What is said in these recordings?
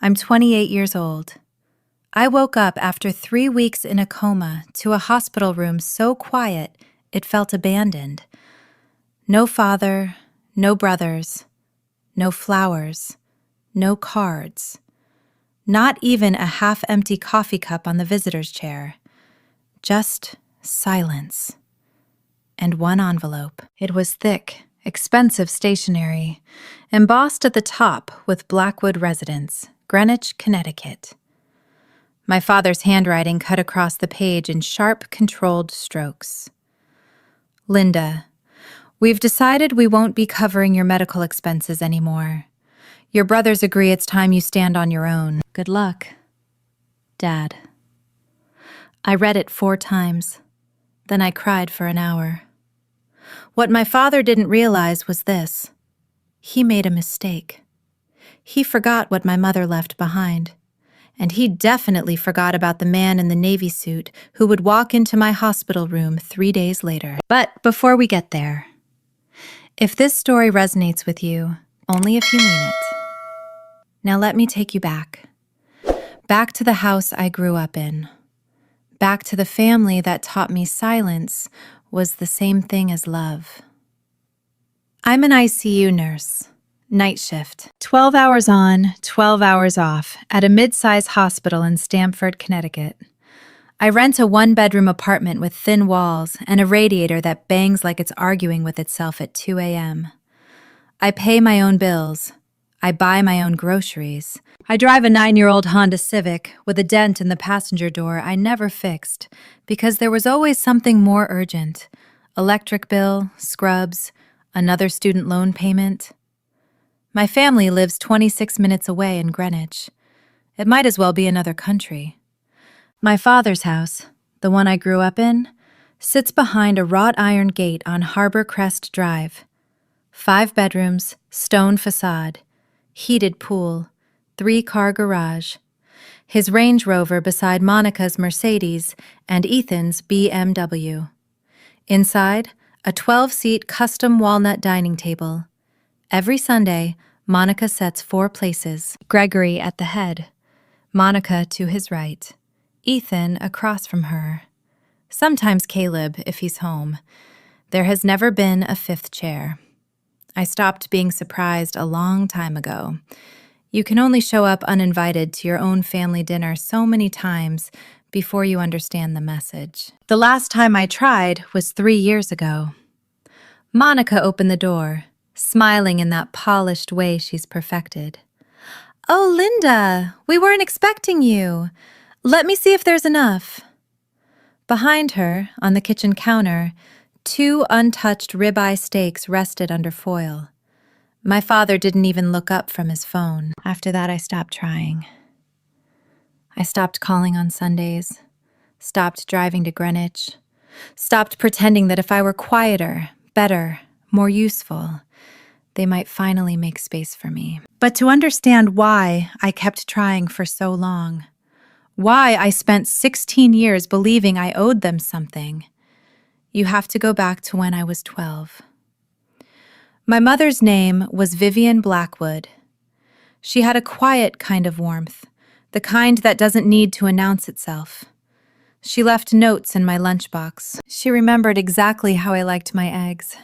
I'm 28 years old. I woke up after 3 weeks in a coma to a hospital room so quiet it felt abandoned. No father, no brothers, no flowers, no cards. Not even a half-empty coffee cup on the visitor's chair. Just silence. And one envelope. It was thick, expensive stationery, embossed at the top with Blackwood Residence, Greenwich, Connecticut. My father's handwriting cut across the page in sharp, controlled strokes. Linda, we've decided we won't be covering your medical expenses anymore. Your brothers agree it's time you stand on your own. Good luck, Dad. I read it 4 times. Then I cried for an hour. What my father didn't realize was this. He made a mistake. He forgot what my mother left behind. And he definitely forgot about the man in the Navy suit who would walk into my hospital room 3 days later. But before we get there, if this story resonates with you, only if you mean it. Now let me take you back. Back to the house I grew up in. Back to the family that taught me silence was the same thing as love. I'm an ICU nurse, night shift, 12 hours on, 12 hours off, at a mid-size hospital in Stamford, Connecticut. I rent a 1-bedroom apartment with thin walls and a radiator that bangs like it's arguing with itself at 2 a.m. I pay my own bills. I buy my own groceries. I drive a 9-year-old Honda Civic with a dent in the passenger door I never fixed because there was always something more urgent. Electric bill, scrubs, another student loan payment. My family lives 26 minutes away in Greenwich. It might as well be another country. My father's house, the one I grew up in, sits behind a wrought iron gate on Harbor Crest Drive. 5 bedrooms, stone facade, heated pool, 3-car garage. His Range Rover beside Monica's Mercedes and Ethan's BMW. Inside, a 12-seat custom walnut dining table. Every Sunday, Monica sets 4 places. Gregory at the head, Monica to his right, Ethan across from her. Sometimes Caleb, if he's home. There has never been a 5th chair. I stopped being surprised a long time ago. You can only show up uninvited to your own family dinner so many times before you understand the message. The last time I tried was 3 years ago. Monica opened the door, smiling in that polished way she's perfected. "Oh, Linda, we weren't expecting you. Let me see if there's enough." Behind her, on the kitchen counter, 2 untouched ribeye steaks rested under foil. My father didn't even look up from his phone. After that, I stopped trying. I stopped calling on Sundays, stopped driving to Greenwich, stopped pretending that if I were quieter, better, more useful, they might finally make space for me. But to understand why I kept trying for so long, why I spent 16 years believing I owed them something, you have to go back to when I was 12. My mother's name was Vivian Blackwood. She had a quiet kind of warmth, the kind that doesn't need to announce itself. She left notes in my lunchbox. She remembered exactly how I liked my eggs.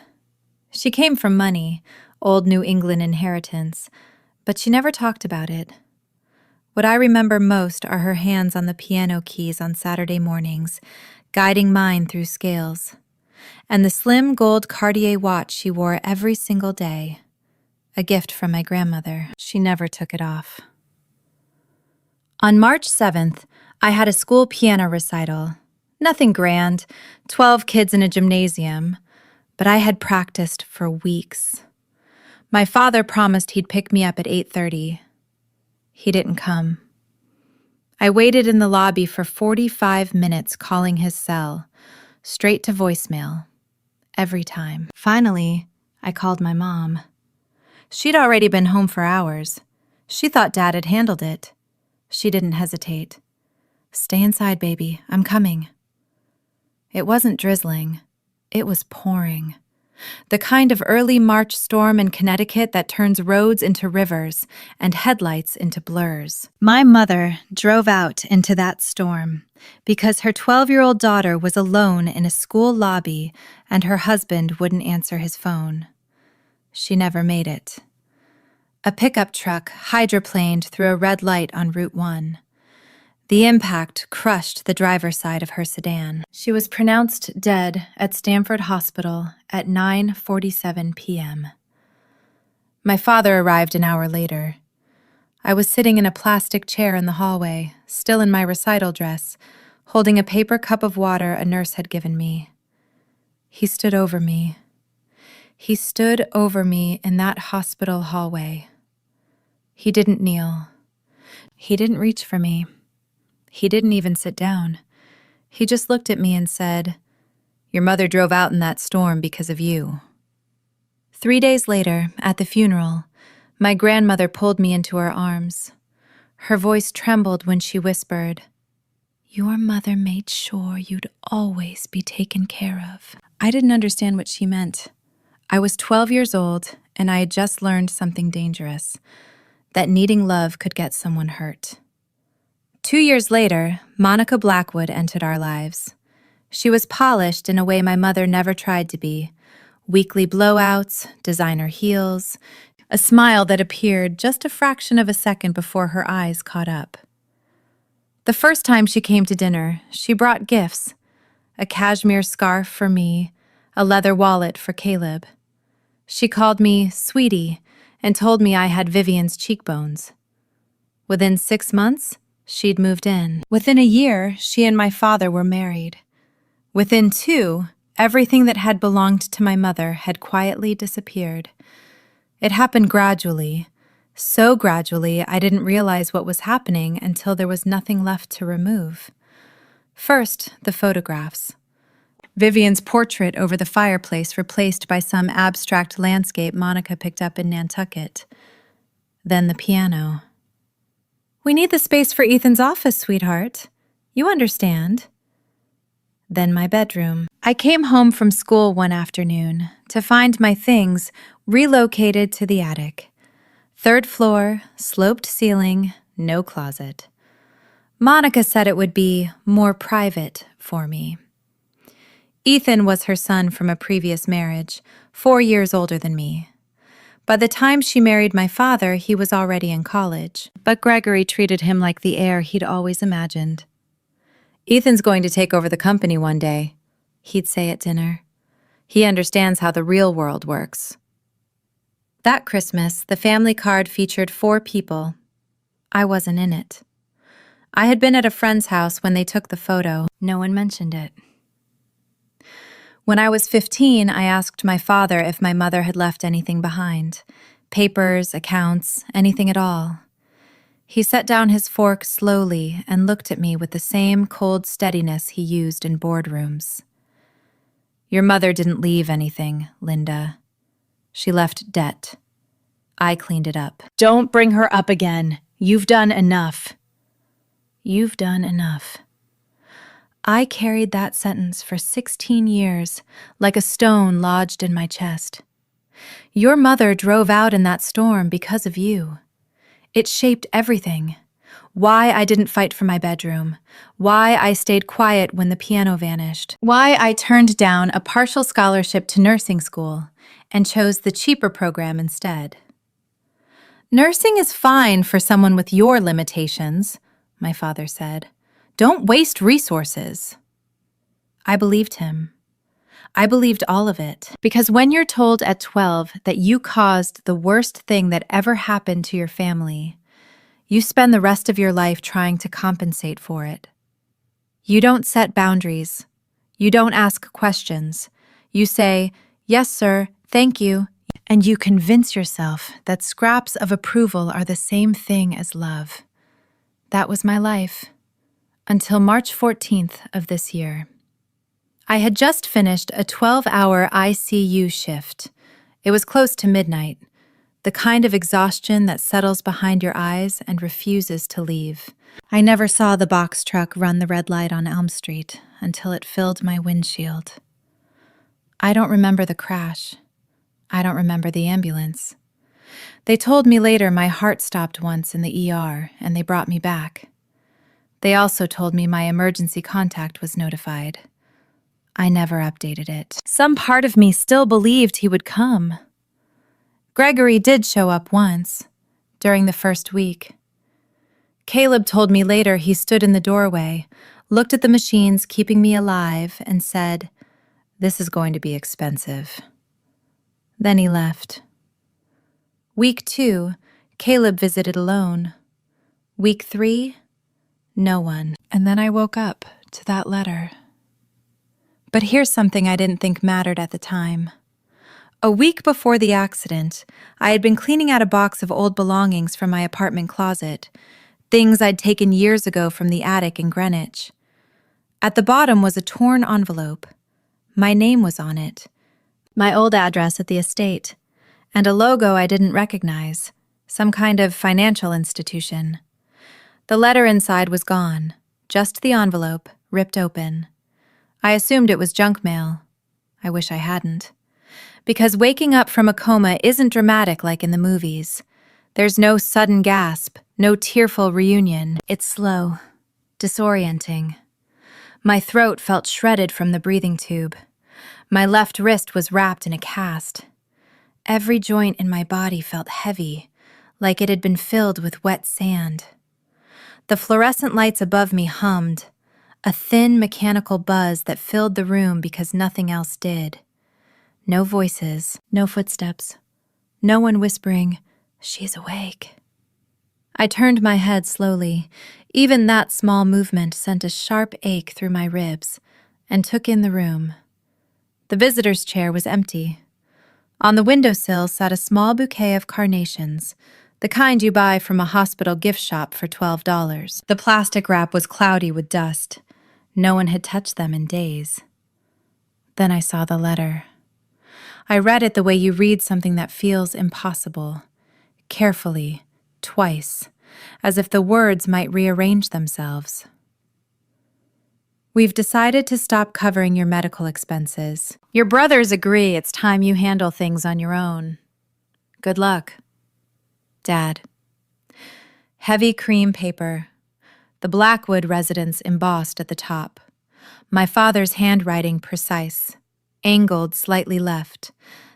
She came from money, old New England inheritance, but she never talked about it. What I remember most are her hands on the piano keys on Saturday mornings, guiding mine through scales, and the slim gold Cartier watch she wore every single day, a gift from my grandmother. She never took it off. On March 7th, I had a school piano recital. Nothing grand, 12 kids in a gymnasium, but I had practiced for weeks. My father promised he'd pick me up at 8:30. He didn't come. I waited in the lobby for 45 minutes calling his cell, straight to voicemail, every time. Finally, I called my mom. She'd already been home for hours. She thought Dad had handled it. She didn't hesitate. "Stay inside, baby. I'm coming." It wasn't drizzling. It was pouring. The kind of early March storm in Connecticut that turns roads into rivers and headlights into blurs. My mother drove out into that storm because her 12-year-old daughter was alone in a school lobby and her husband wouldn't answer his phone. She never made it. A pickup truck hydroplaned through a red light on Route 1. The impact crushed the driver's side of her sedan. She was pronounced dead at Stanford Hospital at 9:47 p.m. My father arrived an hour later. I was sitting in a plastic chair in the hallway, still in my recital dress, holding a paper cup of water a nurse had given me. He stood over me. He stood over me in that hospital hallway. He didn't kneel. He didn't reach for me. He didn't even sit down. He just looked at me and said, "Your mother drove out in that storm because of you." 3 days later, at the funeral, my grandmother pulled me into her arms. Her voice trembled when she whispered, "Your mother made sure you'd always be taken care of." I didn't understand what she meant. I was 12 years old, and I had just learned something dangerous, that needing love could get someone hurt. 2 years later, Monica Blackwood entered our lives. She was polished in a way my mother never tried to be. Weekly blowouts, designer heels, a smile that appeared just a fraction of a second before her eyes caught up. The first time she came to dinner, she brought gifts: a cashmere scarf for me, a leather wallet for Caleb. She called me sweetie and told me I had Vivian's cheekbones. Within 6 months, she'd moved in. Within a year, she and my father were married. Within 2, everything that had belonged to my mother had quietly disappeared. It happened gradually, so gradually I didn't realize what was happening until there was nothing left to remove. First, the photographs. Vivian's portrait over the fireplace replaced by some abstract landscape Monica picked up in Nantucket. Then the piano. "We need the space for Ethan's office, sweetheart. You understand." Then my bedroom. I came home from school one afternoon to find my things relocated to the attic. 3rd floor, sloped ceiling, no closet. Monica said it would be more private for me. Ethan was her son from a previous marriage, 4 years older than me. By the time she married my father, he was already in college, but Gregory treated him like the heir he'd always imagined. "Ethan's going to take over the company one day," he'd say at dinner. "He understands how the real world works." That Christmas, the family card featured 4 people. I wasn't in it. I had been at a friend's house when they took the photo. No one mentioned it. When I was 15, I asked my father if my mother had left anything behind. Papers, accounts, anything at all. He set down his fork slowly and looked at me with the same cold steadiness he used in boardrooms. "Your mother didn't leave anything, Linda. She left debt. I cleaned it up." "Don't bring her up again. You've done enough." You've done enough. I carried that sentence for 16 years, like a stone lodged in my chest. Your mother drove out in that storm because of you. It shaped everything. Why I didn't fight for my bedroom. Why I stayed quiet when the piano vanished. Why I turned down a partial scholarship to nursing school and chose the cheaper program instead. "Nursing is fine for someone with your limitations," my father said. "Don't waste resources." I believed him. I believed all of it, because when you're told at 12 that you caused the worst thing that ever happened to your family, you spend the rest of your life trying to compensate for it. You don't set boundaries. You don't ask questions. You say, "Yes, sir, thank you," and you convince yourself that scraps of approval are the same thing as love. That was my life, until March 14th of this year. I had just finished a 12-hour ICU shift. It was close to midnight, the kind of exhaustion that settles behind your eyes and refuses to leave. I never saw the box truck run the red light on Elm Street until it filled my windshield. I don't remember the crash. I don't remember the ambulance. They told me later my heart stopped once in the ER and they brought me back. They also told me my emergency contact was notified. I never updated it. Some part of me still believed he would come. Gregory did show up once, during the first week. Caleb told me later he stood in the doorway, looked at the machines keeping me alive, and said, "This is going to be expensive." Then he left. Week 2, Caleb visited alone. Week 3, no one. And then I woke up to that letter. But here's something I didn't think mattered at the time. A week before the accident, I had been cleaning out a box of old belongings from my apartment closet, things I'd taken years ago from the attic in Greenwich. At the bottom was a torn envelope. My name was on it, my old address at the estate, and a logo I didn't recognize, some kind of financial institution. The letter inside was gone, just the envelope, ripped open. I assumed it was junk mail. I wish I hadn't. Because waking up from a coma isn't dramatic like in the movies. There's no sudden gasp, no tearful reunion. It's slow, disorienting. My throat felt shredded from the breathing tube. My left wrist was wrapped in a cast. Every joint in my body felt heavy, like it had been filled with wet sand. The fluorescent lights above me hummed, a thin mechanical buzz that filled the room because nothing else did. No voices, no footsteps, no one whispering, "She's awake." I turned my head slowly. Even that small movement sent a sharp ache through my ribs, and took in the room. The visitor's chair was empty. On the windowsill sat a small bouquet of carnations, the kind you buy from a hospital gift shop for $12. The plastic wrap was cloudy with dust. No one had touched them in days. Then I saw the letter. I read it the way you read something that feels impossible, carefully, twice, as if the words might rearrange themselves. "We've decided to stop covering your medical expenses. Your brothers agree it's time you handle things on your own. Good luck. Dad." Heavy cream paper, the Blackwood residence embossed at the top. My father's handwriting precise, angled slightly left,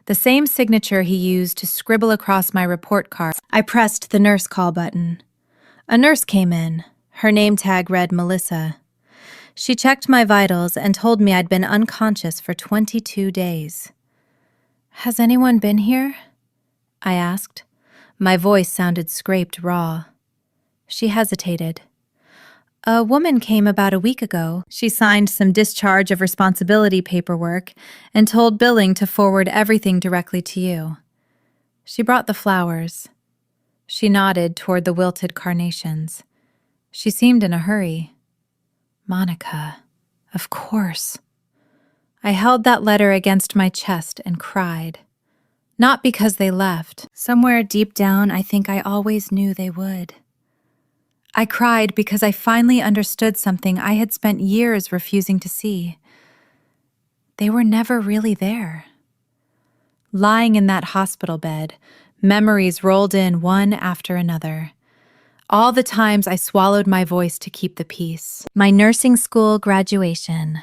the same signature he used to scribble across my report card. I pressed the nurse call button. A nurse came in. Her name tag read Melissa. She checked my vitals and told me I'd been unconscious for 22 days. "Has anyone been here?" I asked. My voice sounded scraped raw. She hesitated. "A woman came about a week ago. She signed some discharge of responsibility paperwork and told billing to forward everything directly to you. She brought the flowers." She nodded toward the wilted carnations. She seemed in a hurry. Monica, of course. I held that letter against my chest and cried. Not because they left. Somewhere deep down, I think I always knew they would. I cried because I finally understood something I had spent years refusing to see. They were never really there. Lying in that hospital bed, memories rolled in one after another. All the times I swallowed my voice to keep the peace. My nursing school graduation.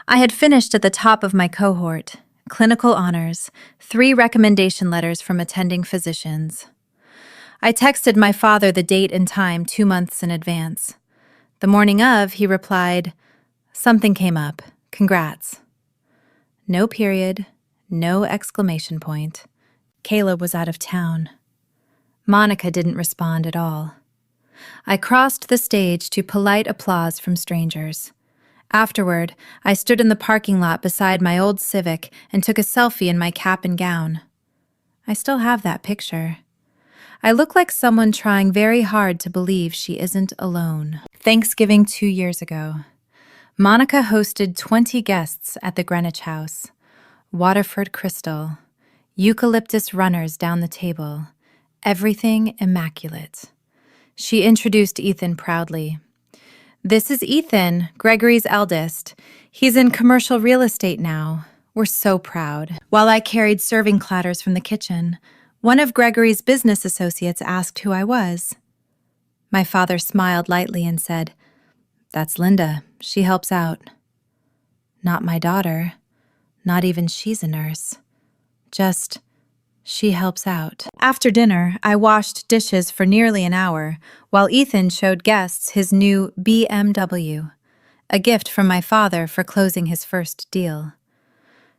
I had finished at the top of my cohort, clinical honors, 3 recommendation letters from attending physicians. I texted my father the date and time 2 months in advance. The morning of, he replied, "Something came up. Congrats." No period, no exclamation point. Caleb was out of town. Monica didn't respond at all. I crossed the stage to polite applause from strangers. Afterward, I stood in the parking lot beside my old Civic and took a selfie in my cap and gown. I still have that picture. I look like someone trying very hard to believe she isn't alone. Thanksgiving 2 years ago. Monica hosted 20 guests at the Greenwich House. Waterford crystal. Eucalyptus runners down the table. Everything immaculate. She introduced Ethan proudly. "This is Ethan, Gregory's eldest. He's in commercial real estate now. were so proud. While I carried serving platters from the kitchen, one of Gregory's business associates asked who I was. My father smiled lightly and said, "That's Linda. She helps out." Not my daughter. Not even she's a nurse. Just, she helps out. After dinner, I washed dishes for nearly an hour, while Ethan showed guests his new BMW, a gift from my father for closing his first deal.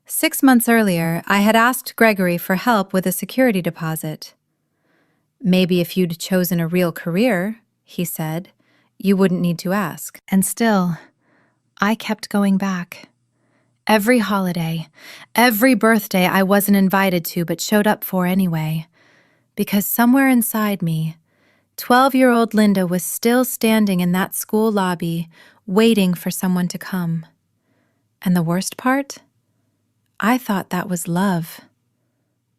6 months earlier, I had asked Gregory for help with a security deposit. "Maybe if you'd chosen a real career," he said, "you wouldn't need to ask." And still, I kept going back. Every holiday, every birthday I wasn't invited to but showed up for anyway, because somewhere inside me, 12-year-old Linda was still standing in that school lobby, waiting for someone to come. And the worst part? I thought that was love.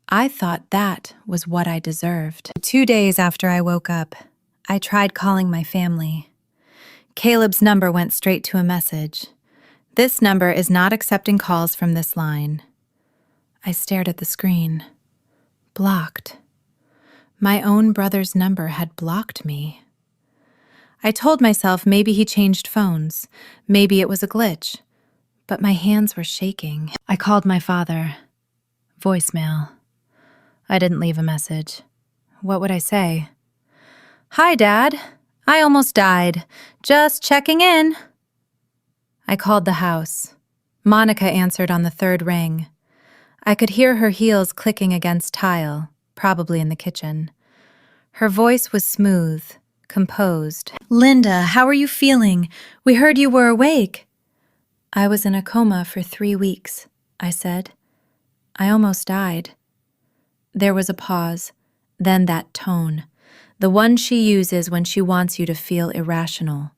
I thought that was what I deserved. 2 days after I woke up, I tried calling my family. Caleb's number went straight to a message. "This number is not accepting calls from this line." I stared at the screen. Blocked. My own brother's number had blocked me. I told myself maybe he changed phones. Maybe it was a glitch. But my hands were shaking. I called my father. Voicemail. I didn't leave a message. What would I say? "Hi, Dad. I almost died. Just checking in." I called the house. Monica answered on the third ring. I could hear her heels clicking against tile, probably in the kitchen. Her voice was smooth, composed. "Linda, how are you feeling? We heard you were awake." "I was in a coma for 3 weeks," I said. "I almost died." There was a pause, then that tone, the one she uses when she wants you to feel irrational.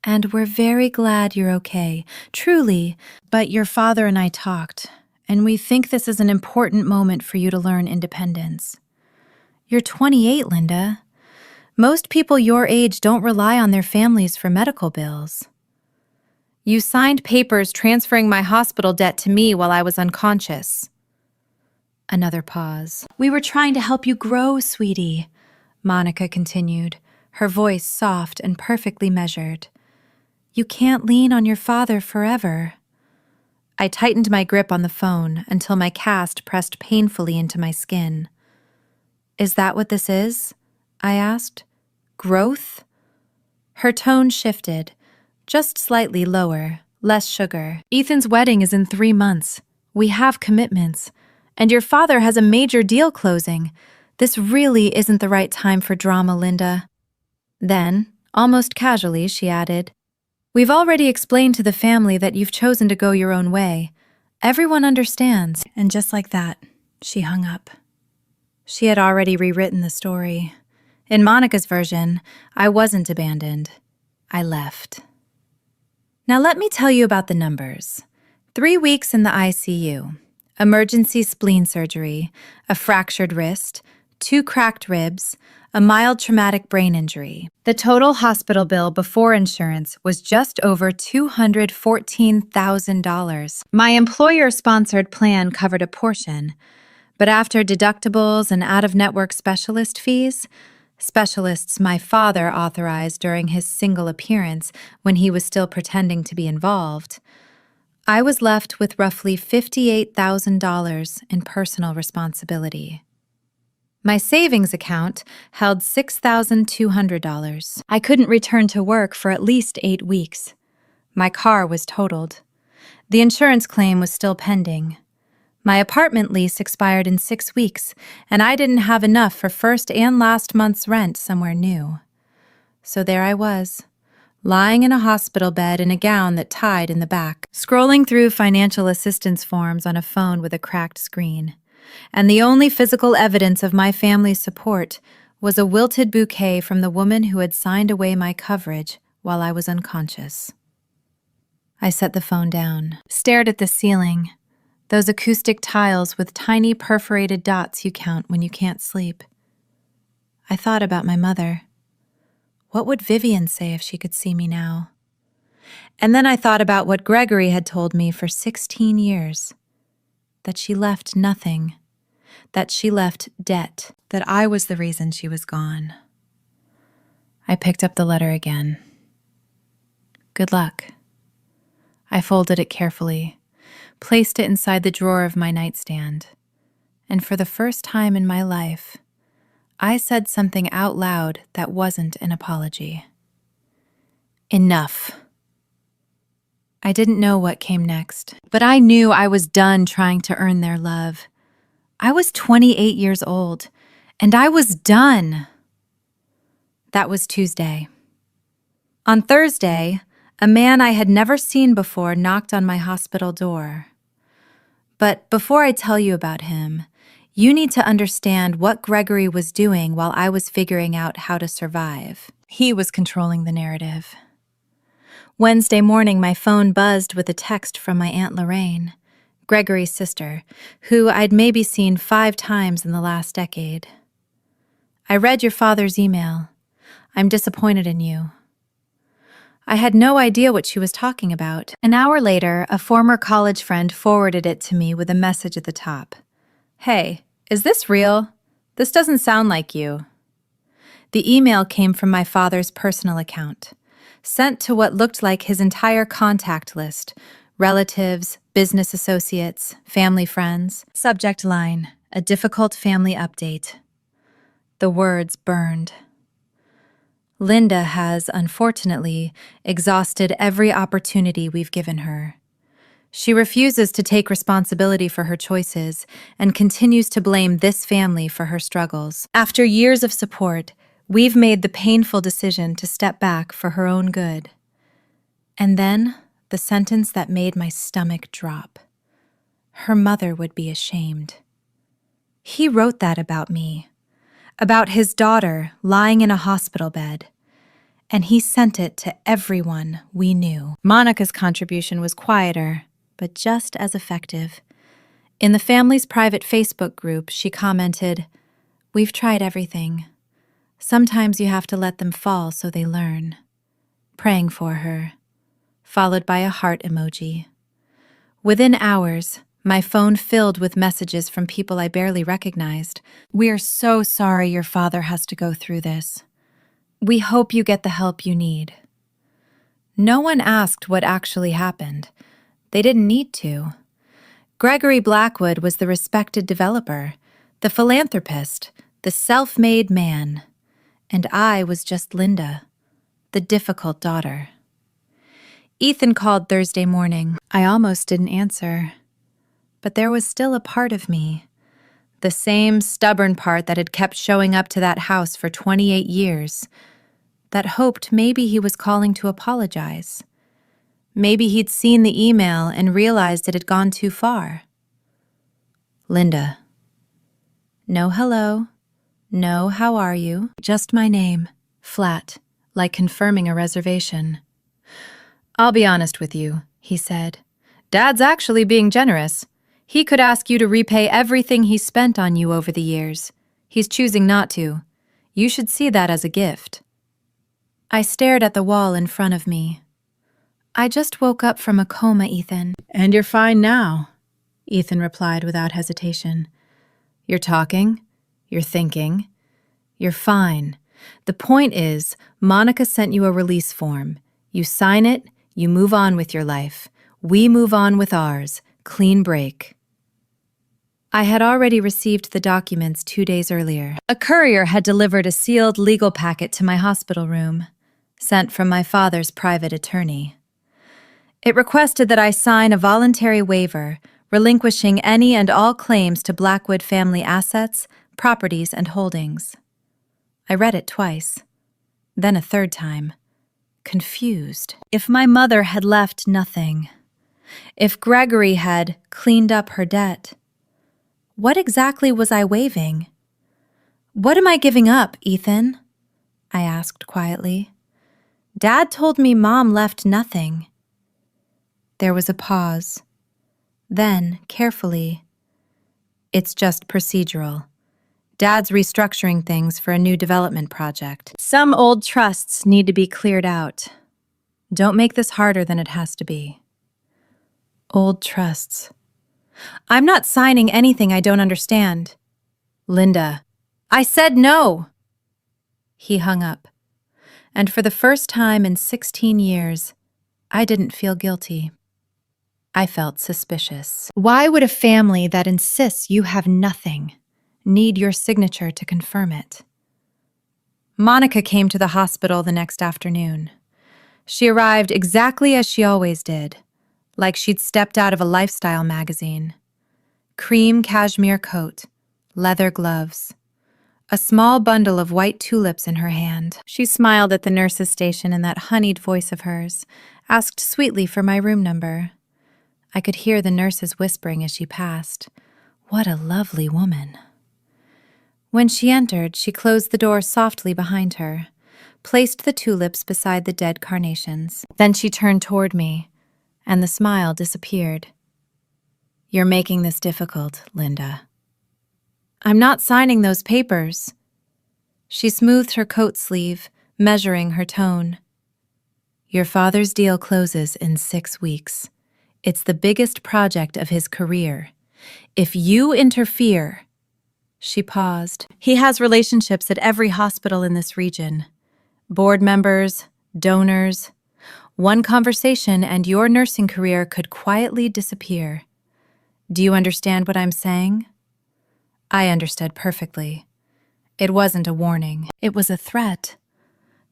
"And we're very glad you're okay, truly, but your father and I talked, and we think this is an important moment for you to learn independence. You're 28, Linda. Most people your age don't rely on their families for medical bills. You signed papers transferring my hospital debt to me while I was unconscious." Another pause. "We were trying to help you grow, sweetie," Monica continued, her voice soft and perfectly measured. "You can't lean on your father forever." I tightened my grip on the phone until my cast pressed painfully into my skin. "Is that what this is?" I asked. "Growth?" Her tone shifted, just slightly lower, less sugar. "Ethan's wedding is in 3 months. We have commitments. And your father has a major deal closing. This really isn't the right time for drama, Linda." Then, almost casually, she added, "We've already explained to the family that you've chosen to go your own way. Everyone understands." And just like that, she hung up. She had already rewritten the story. In Monica's version, I wasn't abandoned. I left. Now let me tell you about the numbers. 3 weeks in the ICU. Emergency spleen surgery, a fractured wrist, 2 cracked ribs, a mild traumatic brain injury. The total hospital bill before insurance was just over $214,000. My employer-sponsored plan covered a portion, but after deductibles and out-of-network specialist fees, specialists my father authorized during his single appearance when he was still pretending to be involved, I was left with roughly $58,000 in personal responsibility. My savings account held $6,200. I couldn't return to work for at least 8 weeks. My car was totaled. The insurance claim was still pending. My apartment lease expired in 6 weeks, and I didn't have enough for first and last month's rent somewhere new. So there I was, lying in a hospital bed in a gown that tied in the back, scrolling through financial assistance forms on a phone with a cracked screen. And the only physical evidence of my family's support was a wilted bouquet from the woman who had signed away my coverage while I was unconscious. I set the phone down, stared at the ceiling, those acoustic tiles with tiny perforated dots you count when you can't sleep. I thought about my mother. What would Vivian say if she could see me now? And then I thought about what Gregory had told me for 16 years. that she left nothing, that she left debt, that I was the reason she was gone. I picked up the letter again. Good luck. I folded it carefully, placed it inside the drawer of my nightstand, and for the first time in my life, I said something out loud that wasn't an apology. Enough. I didn't know what came next, but I knew I was done trying to earn their love. I was 28 years old, and I was done. That was Tuesday. On Thursday, a man I had never seen before knocked on my hospital door. But before I tell you about him, you need to understand what Gregory was doing while I was figuring out how to survive. He was controlling the narrative. Wednesday morning, my phone buzzed with a text from my Aunt Lorraine, Gregory's sister, who I'd maybe seen 5 times in the last decade. I read your father's email. I'm disappointed in you. I had no idea what she was talking about. An hour later, a former college friend forwarded it to me with a message at the top. Hey, is this real? This doesn't sound like you. The email came from my father's personal account, sent to what looked like his entire contact list, relatives, business associates, family friends. Subject line, a difficult family update. The words burned. Linda has, unfortunately, exhausted every opportunity we've given her. She refuses to take responsibility for her choices and continues to blame this family for her struggles. After years of support, we've made the painful decision to step back for her own good. And then, the sentence that made my stomach drop. Her mother would be ashamed. He wrote that about me, about his daughter lying in a hospital bed, and he sent it to everyone we knew. Monica's contribution was quieter, but just as effective. In the family's private Facebook group, she commented, "We've tried everything. Sometimes you have to let them fall so they learn." Praying for her, followed by a heart emoji. Within hours, my phone filled with messages from people I barely recognized. "We're so sorry your father has to go through this. We hope you get the help you need." No one asked what actually happened. They didn't need to. Gregory Blackwood was the respected developer, the philanthropist, the self-made man. And I was just Linda, the difficult daughter. Ethan called Thursday morning. I almost didn't answer. But there was still a part of me, the same stubborn part that had kept showing up to that house for 28 years, that hoped maybe he was calling to apologize. Maybe he'd seen the email and realized it had gone too far. Linda. No hello. No, how are you? Just my name, flat, like confirming a reservation. "I'll be honest with you," he said. "Dad's actually being generous. He could ask you to repay everything he spent on you over the years. He's choosing not to. You should see that as a gift." I stared at the wall in front of me. "I just woke up from a coma, Ethan." "And you're fine now," Ethan replied without hesitation. "You're talking. You're thinking. You're fine. The point is, Monica sent you a release form. You sign it, you move on with your life. We move on with ours. Clean break." I had already received the documents 2 days earlier. A courier had delivered a sealed legal packet to my hospital room, sent from my father's private attorney. It requested that I sign a voluntary waiver relinquishing any and all claims to Blackwood family assets, properties, and holdings. I read it twice, then a third time, confused. If my mother had left nothing, if Gregory had cleaned up her debt, what exactly was I waiving? "What am I giving up, Ethan?" I asked quietly. "Dad told me Mom left nothing." There was a pause. Then, carefully, "It's just procedural. Dad's restructuring things for a new development project. Some old trusts need to be cleared out. Don't make this harder than it has to be." Old trusts. I'm not signing anything I don't understand. Linda, I said no! He hung up, and for the first time in 16 years, I didn't feel guilty. I felt suspicious. Why would a family that insists you have nothing need your signature to confirm it? Monica came to the hospital the next afternoon. She arrived exactly as she always did, like she'd stepped out of a lifestyle magazine. Cream cashmere coat, leather gloves, a small bundle of white tulips in her hand. She smiled at the nurse's station in that honeyed voice of hers, asked sweetly for my room number. I could hear the nurses whispering as she passed. What a lovely woman. When she entered, she closed the door softly behind her, placed the tulips beside the dead carnations. Then she turned toward me, and the smile disappeared. You're making this difficult, Linda. I'm not signing those papers. She smoothed her coat sleeve, measuring her tone. Your father's deal closes in 6 weeks. It's the biggest project of his career. If you interfere... She paused. He has relationships at every hospital in this region. Board members, donors. One conversation and your nursing career could quietly disappear. Do you understand what I'm saying? I understood perfectly. It wasn't a warning. It was a threat,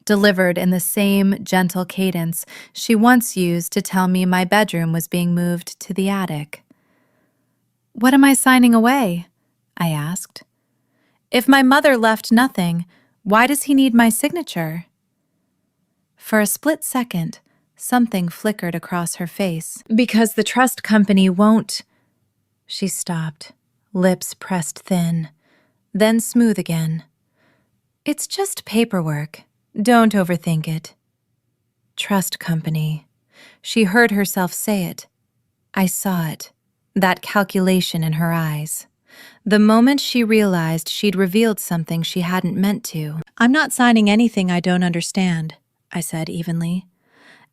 delivered in the same gentle cadence she once used to tell me my bedroom was being moved to the attic. What am I signing away? I asked. If my mother left nothing, why does he need my signature? For a split second, something flickered across her face. Because the trust company won't... She stopped, lips pressed thin, then smooth again. It's just paperwork. Don't overthink it. Trust company. She heard herself say it. I saw it, that calculation in her eyes. The moment she realized she'd revealed something she hadn't meant to. I'm not signing anything I don't understand, I said evenly.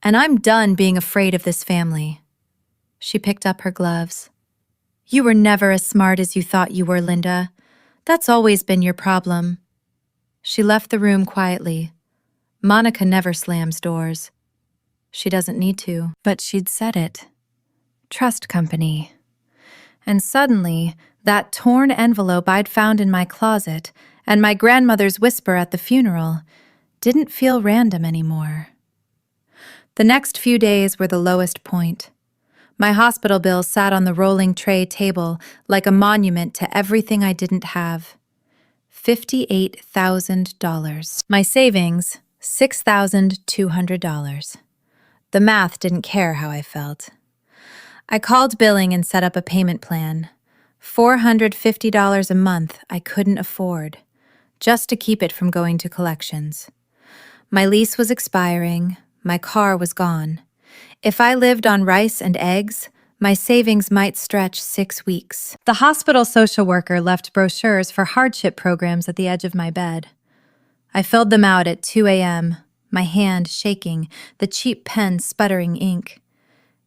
And I'm done being afraid of this family. She picked up her gloves. You were never as smart as you thought you were, Linda. That's always been your problem. She left the room quietly. Monica never slams doors. She doesn't need to, but she'd said it. Trust company. And suddenly, that torn envelope I'd found in my closet and my grandmother's whisper at the funeral didn't feel random anymore. The next few days were the lowest point. My hospital bill sat on the rolling tray table like a monument to everything I didn't have. $58,000. My savings, $6,200. The math didn't care how I felt. I called billing and set up a payment plan. $450 a month I couldn't afford, just to keep it from going to collections. My lease was expiring, my car was gone. If I lived on rice and eggs, my savings might stretch 6 weeks. The hospital social worker left brochures for hardship programs at the edge of my bed. I filled them out at 2 a.m., my hand shaking, the cheap pen sputtering ink.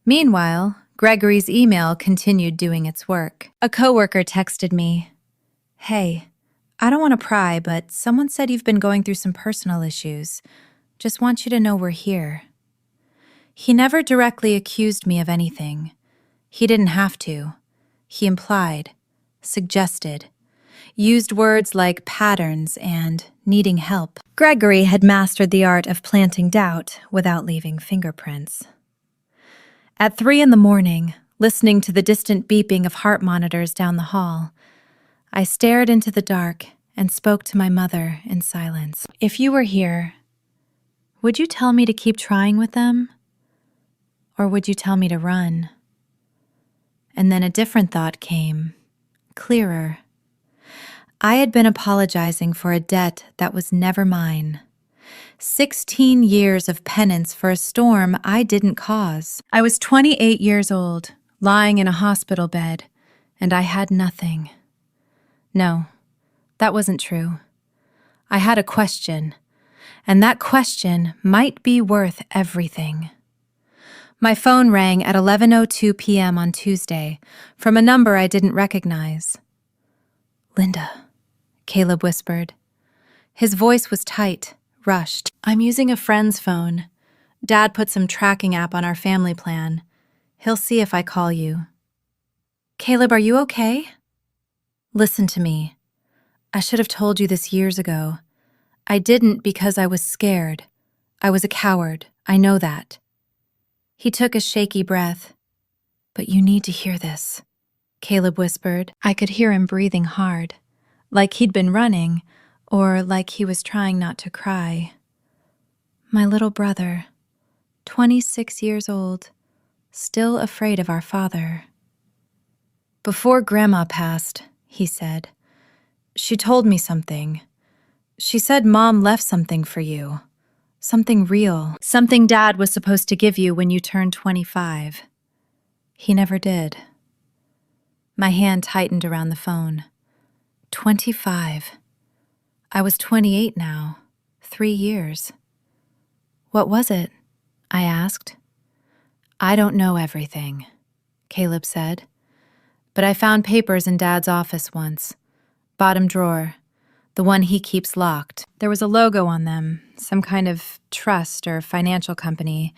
Meanwhile, Gregory's email continued doing its work. A coworker texted me, Hey, I don't want to pry, but someone said you've been going through some personal issues. Just want you to know we're here. He never directly accused me of anything. He didn't have to. He implied, suggested, used words like patterns and needing help. Gregory had mastered the art of planting doubt without leaving fingerprints. At 3 a.m, listening to the distant beeping of heart monitors down the hall, I stared into the dark and spoke to my mother in silence. If you were here, would you tell me to keep trying with them? Or would you tell me to run? And then a different thought came, clearer. I had been apologizing for a debt that was never mine. 16 years of penance for a storm I didn't cause. I was 28 years old, lying in a hospital bed, and I had nothing. No, that wasn't true. I had a question, and that question might be worth everything. My phone rang at 11:02 p.m. on Tuesday from a number I didn't recognize. "Linda," Caleb whispered. His voice was tight, rushed. "I'm using a friend's phone. Dad put some tracking app on our family plan. He'll see if I call you." "Caleb, are you okay?" "Listen to me. I should have told you this years ago. I didn't because I was scared. I was a coward. I know that." He took a shaky breath. "But you need to hear this," Caleb whispered. I could hear him breathing hard, like he'd been running, or like he was trying not to cry. "My little brother, 26 years old, still afraid of our father." "Before Grandma passed," he said, "she told me something. She said Mom left something for you. Something real. Something Dad was supposed to give you when you turned 25. He never did." My hand tightened around the phone. 25. I was 28 now. 3 years. "What was it?" I asked. "I don't know everything," Caleb said. "But I found papers in Dad's office once. Bottom drawer. The one he keeps locked. There was a logo on them, some kind of trust or financial company.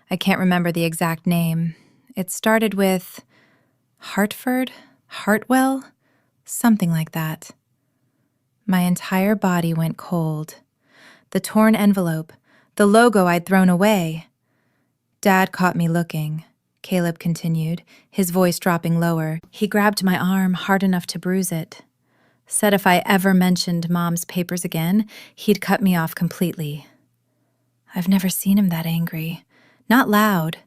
I can't remember the exact name. It started with Hartford? Hartwell? Something like that." My entire body went cold. The torn envelope, the logo I'd thrown away. "Dad caught me looking," Caleb continued, his voice dropping lower. "He grabbed my arm hard enough to bruise it. Said if I ever mentioned Mom's papers again, he'd cut me off completely." I've never seen him that angry. Not loud.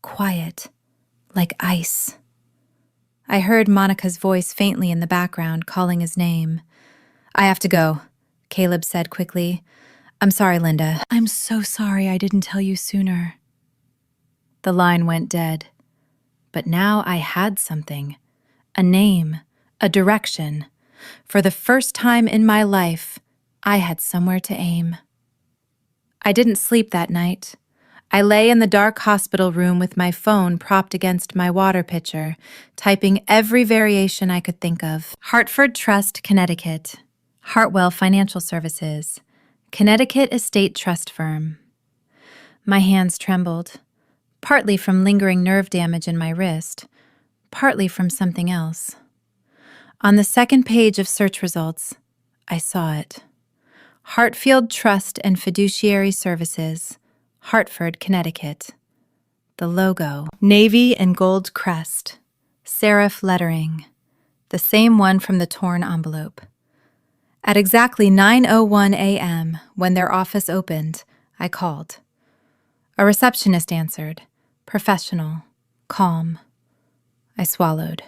Quiet. Like ice. I heard Monica's voice faintly in the background, calling his name. "I have to go," Caleb said quickly. "I'm sorry, Linda. I'm so sorry I didn't tell you sooner." The line went dead. But now I had something. A name. A direction. For the first time in my life, I had somewhere to aim. I didn't sleep that night. I lay in the dark hospital room with my phone propped against my water pitcher, typing every variation I could think of. Hartford Trust, Connecticut. Hartwell Financial Services. Connecticut Estate Trust Firm. My hands trembled, partly from lingering nerve damage in my wrist, partly from something else. On the second page of search results, I saw it. Hartfield Trust and Fiduciary Services, Hartford, Connecticut. The logo, navy and gold crest, serif lettering, the same one from the torn envelope. At exactly 9:01 a.m., when their office opened, I called. A receptionist answered, professional, calm. I swallowed.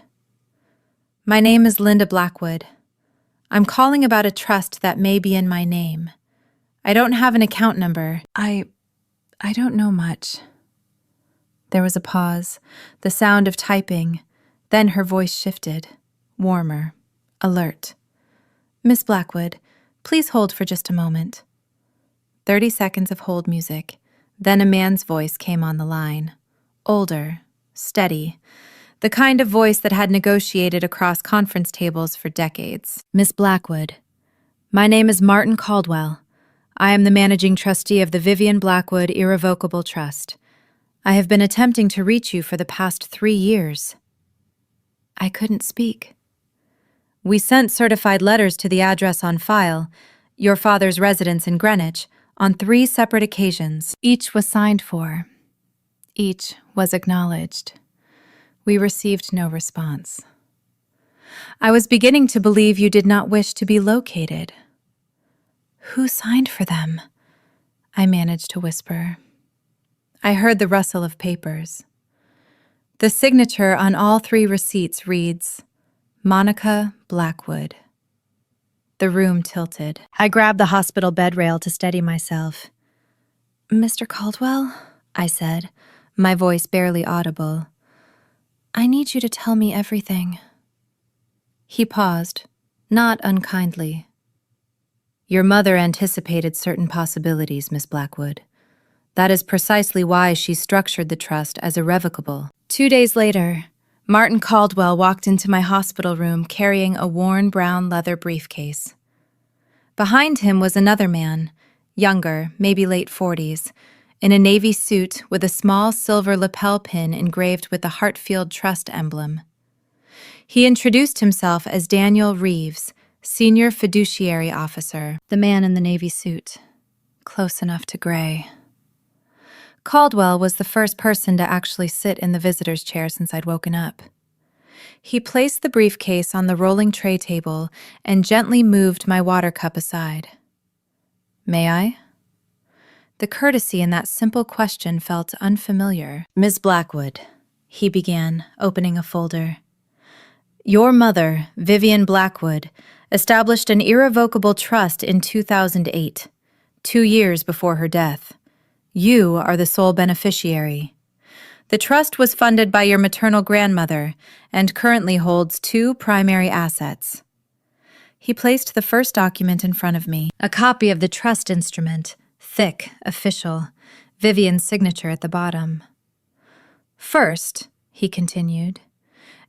"My name is Linda Blackwood. I'm calling about a trust that may be in my name. I don't have an account number. I don't know much." There was a pause, the sound of typing. Then her voice shifted, warmer, alert. "Miss Blackwood, please hold for just a moment." 30 seconds of hold music. Then a man's voice came on the line. Older, steady, the kind of voice that had negotiated across conference tables for decades. "Miss Blackwood, my name is Martin Caldwell. I am the managing trustee of the Vivian Blackwood Irrevocable Trust. I have been attempting to reach you for the past 3 years." I couldn't speak. "We sent certified letters to the address on file, your father's residence in Greenwich, on 3 separate occasions. Each was signed for. Each was acknowledged. We received no response. I was beginning to believe you did not wish to be located." "Who signed for them?" I managed to whisper. I heard the rustle of papers. The signature on all 3 receipts reads, Monica Blackwood. The room tilted. I grabbed the hospital bed rail to steady myself. "Mr. Caldwell," I said, my voice barely audible, "I need you to tell me everything." He paused, not unkindly. "Your mother anticipated certain possibilities, Miss Blackwood. That is precisely why she structured the trust as irrevocable. 2 days later, Martin Caldwell walked into my hospital room carrying a worn brown leather briefcase. Behind him was another man, younger, maybe late 40s, in a navy suit with a small silver lapel pin engraved with the Hartfield Trust emblem. He introduced himself as Daniel Reeves, Senior Fiduciary Officer, the man in the navy suit, close enough to gray. Caldwell was the first person to actually sit in the visitor's chair since I'd woken up. He placed the briefcase on the rolling tray table and gently moved my water cup aside. "May I?" The courtesy in that simple question felt unfamiliar. "Ms. Blackwood," he began, opening a folder. "Your mother, Vivian Blackwood, established an irrevocable trust in 2008, 2 years before her death. You are the sole beneficiary. The trust was funded by your maternal grandmother and currently holds 2 primary assets." He placed the first document in front of me, a copy of the trust instrument, thick, official, Vivian's signature at the bottom. "First," he continued,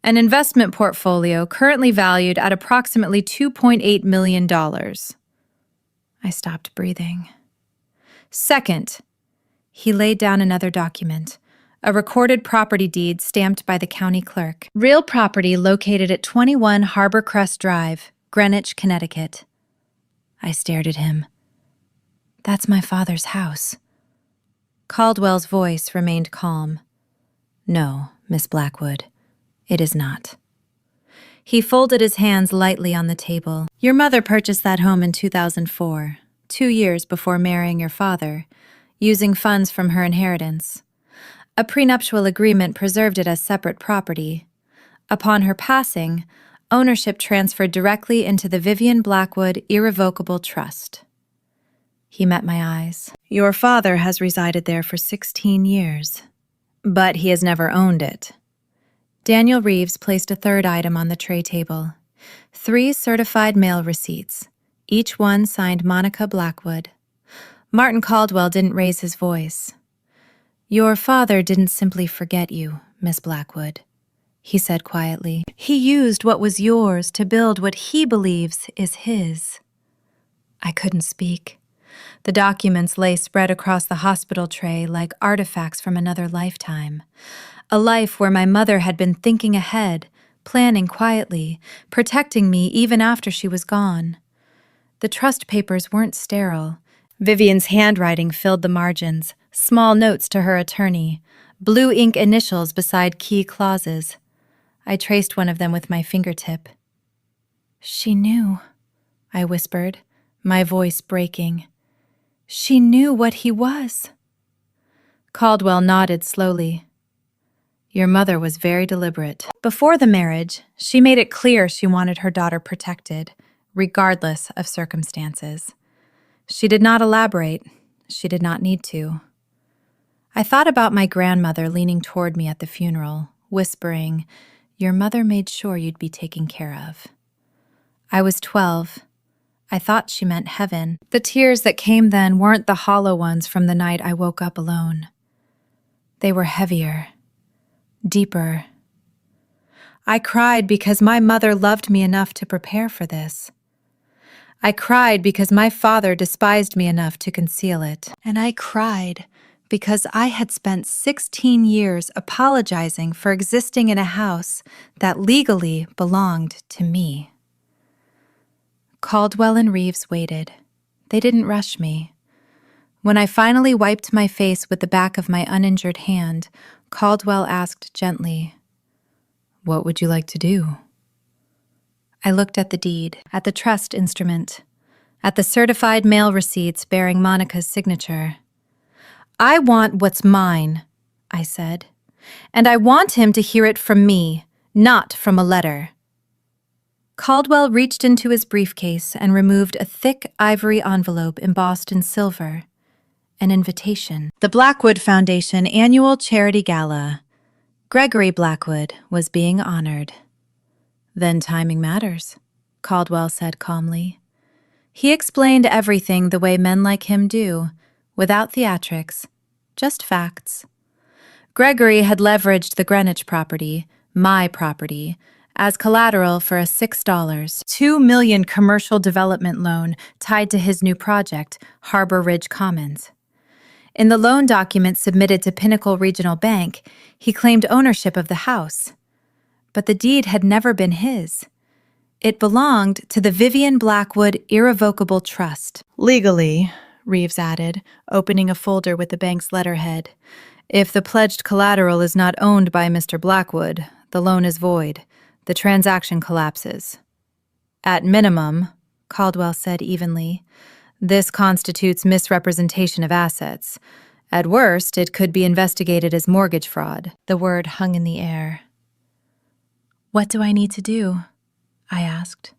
"an investment portfolio currently valued at approximately $2.8 million. I stopped breathing. "Second," he laid down another document, a recorded property deed stamped by the county clerk. "Real property located at 21 Harbor Crest Drive, Greenwich, Connecticut." I stared at him. "That's my father's house." Caldwell's voice remained calm. "No, Miss Blackwood, it is not." He folded his hands lightly on the table. "Your mother purchased that home in 2004, 2 years before marrying your father, using funds from her inheritance. A prenuptial agreement preserved it as separate property. Upon her passing, ownership transferred directly into the Vivian Blackwood Irrevocable Trust." He met my eyes. "Your father has resided there for 16 years, but he has never owned it." Daniel Reeves placed a third item on the tray table. 3 certified mail receipts, each one signed Monica Blackwood. Martin Caldwell didn't raise his voice. "Your father didn't simply forget you, Miss Blackwood," he said quietly. "He used what was yours to build what he believes is his." I couldn't speak. The documents lay spread across the hospital tray like artifacts from another lifetime. A life where my mother had been thinking ahead, planning quietly, protecting me even after she was gone. The trust papers weren't sterile. Vivian's handwriting filled the margins, small notes to her attorney, blue ink initials beside key clauses. I traced one of them with my fingertip. "She knew," I whispered, my voice breaking. "She knew what he was." Caldwell nodded slowly. "Your mother was very deliberate. Before the marriage, she made it clear she wanted her daughter protected, regardless of circumstances. She did not elaborate. She did not need to." I thought about my grandmother leaning toward me at the funeral, whispering, "Your mother made sure you'd be taken care of." I was 12. I thought she meant heaven. The tears that came then weren't the hollow ones from the night I woke up alone. They were heavier, deeper. I cried because my mother loved me enough to prepare for this. I cried because my father despised me enough to conceal it. And I cried because I had spent 16 years apologizing for existing in a house that legally belonged to me. Caldwell and Reeves waited. They didn't rush me. When I finally wiped my face with the back of my uninjured hand, Caldwell asked gently, "What would you like to do?" I looked at the deed, at the trust instrument, at the certified mail receipts bearing Monica's signature. "I want what's mine," I said, "and I want him to hear it from me, not from a letter." Caldwell reached into his briefcase and removed a thick ivory envelope embossed in silver. An invitation. The Blackwood Foundation Annual Charity Gala. Gregory Blackwood was being honored. "Then timing matters," Caldwell said calmly. He explained everything the way men like him do, without theatrics, Just facts. Gregory had leveraged the Greenwich property, my property, as collateral for a $6, $2 million commercial development loan tied to his new project, Harbor Ridge Commons. In the loan document submitted to Pinnacle Regional Bank, he claimed ownership of the house. But the deed had never been his. It belonged to the Vivian Blackwood Irrevocable Trust. Legally, Reeves added, opening a folder with the bank's letterhead, if the pledged collateral is not owned by Mr. Blackwood, the loan is void. The transaction collapses. At minimum, Caldwell said evenly, this constitutes misrepresentation of assets. At worst, it could be investigated as mortgage fraud. The word hung in the air. What do I need to do? I asked.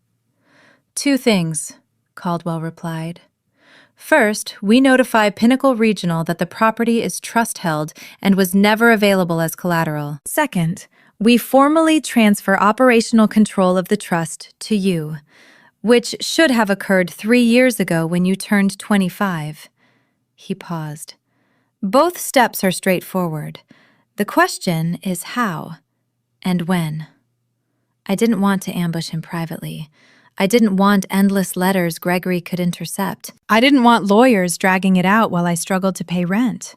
2 things, Caldwell replied. First, we notify Pinnacle Regional that the property is trust-held and was never available as collateral. Second, we formally transfer operational control of the trust to you, which should have occurred 3 years ago when you turned 25. He paused. Both steps are straightforward. The question is how and when. I didn't want to ambush him privately. I didn't want endless letters Gregory could intercept. I didn't want lawyers dragging it out while I struggled to pay rent.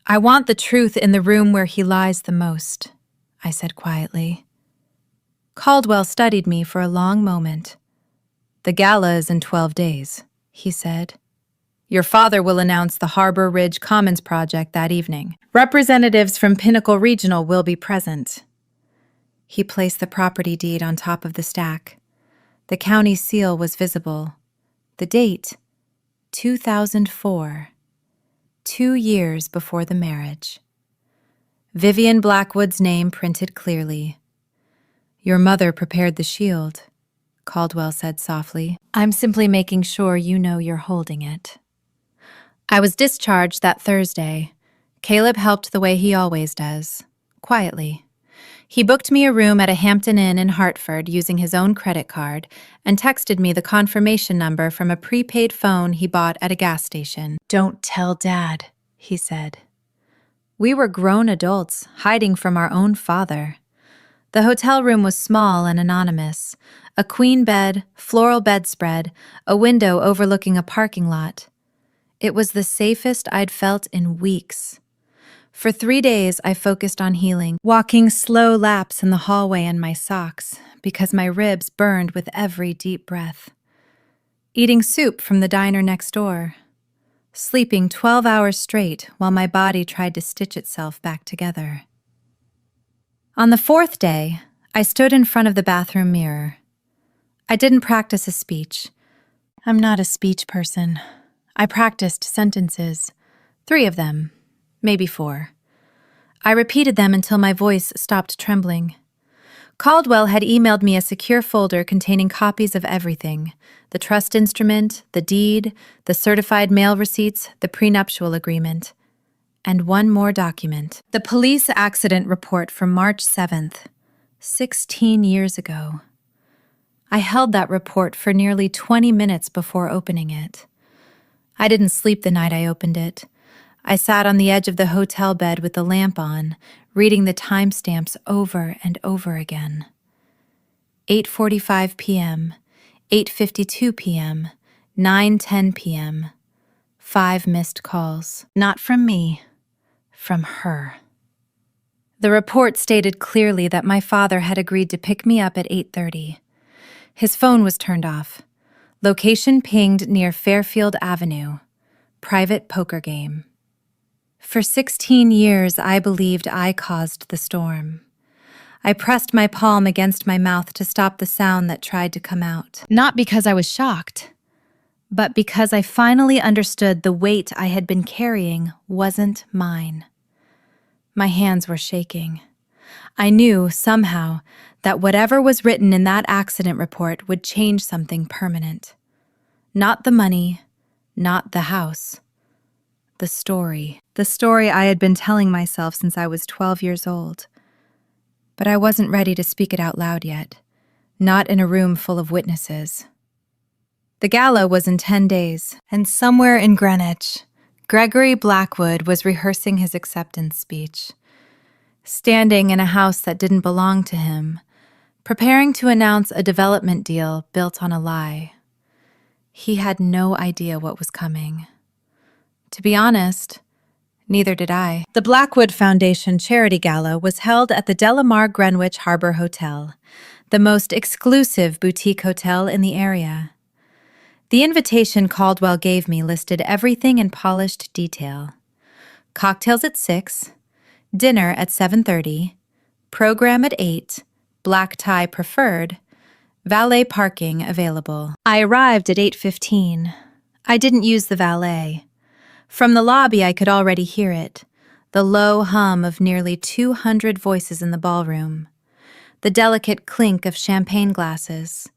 I want the truth in the room where he lies the most, I said quietly. Caldwell studied me for a long moment. The gala is in 12 days, he said. Your father will announce the Harbor Ridge Commons project that evening. Representatives from Pinnacle Regional will be present. He placed the property deed on top of the stack. The county seal was visible. The date, 2004, 2 years before the marriage. Vivian Blackwood's name printed clearly. Your mother prepared the shield, Caldwell said softly. I'm simply making sure you know you're holding it. I was discharged that Thursday. Caleb helped the way he always does, quietly. He booked me a room at a Hampton Inn in Hartford using his own credit card and texted me the confirmation number from a prepaid phone he bought at a gas station. Don't tell Dad, he said. We were grown adults, hiding from our own father. The hotel room was small and anonymous. A queen bed, floral bedspread, a window overlooking a parking lot. It was the safest I'd felt in weeks. For 3 days, I focused on healing, walking slow laps in the hallway in my socks because my ribs burned with every deep breath. Eating soup from the diner next door. Sleeping 12 hours straight while my body tried to stitch itself back together. On the 4th day, I stood in front of the bathroom mirror. I didn't practice a speech. I'm not a speech person. I practiced sentences, 3 of them. Maybe 4. I repeated them until my voice stopped trembling. Caldwell had emailed me a secure folder containing copies of everything: the trust instrument, the deed, the certified mail receipts, the prenuptial agreement, and one more document. The police accident report from March 7th, 16 years ago. I held that report for nearly 20 minutes before opening it. I didn't sleep the night I opened it. I sat on the edge of the hotel bed with the lamp on, reading the timestamps over and over again. 8:45 p.m., 8:52 p.m., 9:10 p.m. 5 missed calls. Not from me, from her. The report stated clearly that my father had agreed to pick me up at 8:30. His phone was turned off. Location pinged near Fairfield Avenue. Private poker game. For 16 years, I believed I caused the storm. I pressed my palm against my mouth to stop the sound that tried to come out. Not because I was shocked, but because I finally understood the weight I had been carrying wasn't mine. My hands were shaking. I knew, somehow, that whatever was written in that accident report would change something permanent. Not the money, not the house. The story I had been telling myself since I was 12 years old. But I wasn't ready to speak it out loud yet, not in a room full of witnesses. The gala was in 10 days, and somewhere in Greenwich, Gregory Blackwood was rehearsing his acceptance speech, standing in a house that didn't belong to him, preparing to announce a development deal built on a lie. He had no idea what was coming. To be honest, neither did I. The Blackwood Foundation Charity Gala was held at the Delamar Greenwich Harbor Hotel, the most exclusive boutique hotel in the area. The invitation Caldwell gave me listed everything in polished detail. Cocktails at 6, dinner at 7:30, program at 8, black tie preferred, valet parking available. I arrived at 8:15. I didn't use the valet. From the lobby, I could already hear it, the low hum of nearly 200 voices in the ballroom, the delicate clink of champagne glasses,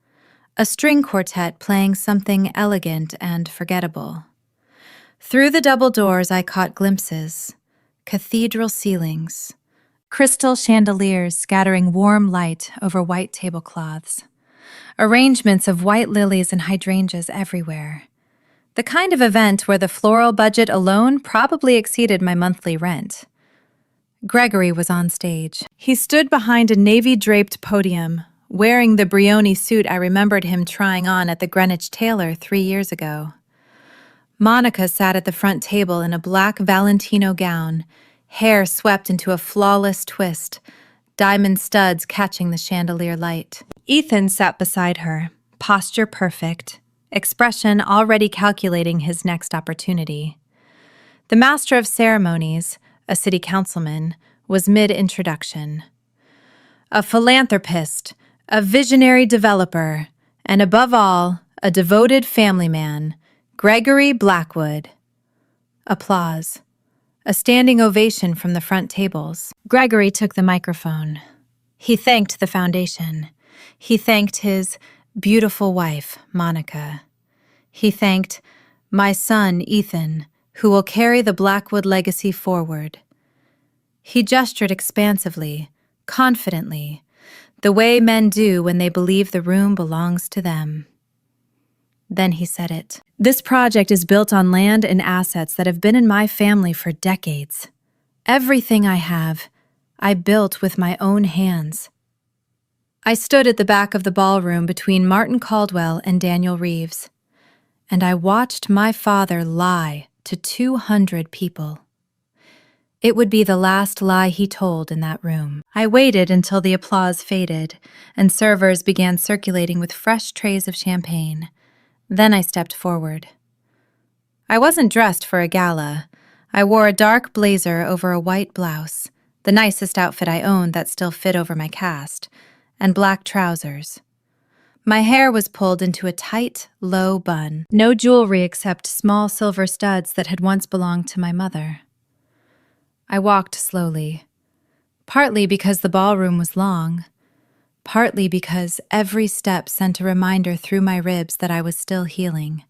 a string quartet playing something elegant and forgettable. Through the double doors, I caught glimpses, cathedral ceilings, crystal chandeliers scattering warm light over white tablecloths, arrangements of white lilies and hydrangeas everywhere. The kind of event where the floral budget alone probably exceeded my monthly rent. Gregory was on stage. He stood behind a navy-draped podium, wearing the Brioni suit I remembered him trying on at the Greenwich Tailor 3 years ago. Monica sat at the front table in a black Valentino gown, hair swept into a flawless twist, diamond studs catching the chandelier light. Ethan sat beside her, posture perfect, expression already calculating his next opportunity. The master of ceremonies, a city councilman, was mid-introduction. A philanthropist, a visionary developer, and above all, a devoted family man, Gregory Blackwood. Applause. A standing ovation from the front tables. Gregory took the microphone. He thanked the foundation. He thanked his beautiful wife, Monica. He thanked my son, Ethan, who will carry the Blackwood legacy forward. He gestured expansively, confidently, the way men do when they believe the room belongs to them. Then he said it. This project is built on land and assets that have been in my family for decades. Everything I have, I built with my own hands. I stood at the back of the ballroom between Martin Caldwell and Daniel Reeves, and I watched my father lie to 200 people. It would be the last lie he told in that room. I waited until the applause faded and servers began circulating with fresh trays of champagne. Then I stepped forward. I wasn't dressed for a gala. I wore a dark blazer over a white blouse, the nicest outfit I owned that still fit over my cast, and black trousers. My hair was pulled into a tight, low bun. No jewelry except small silver studs that had once belonged to my mother. I walked slowly, partly because the ballroom was long, partly because every step sent a reminder through my ribs that I was still healing.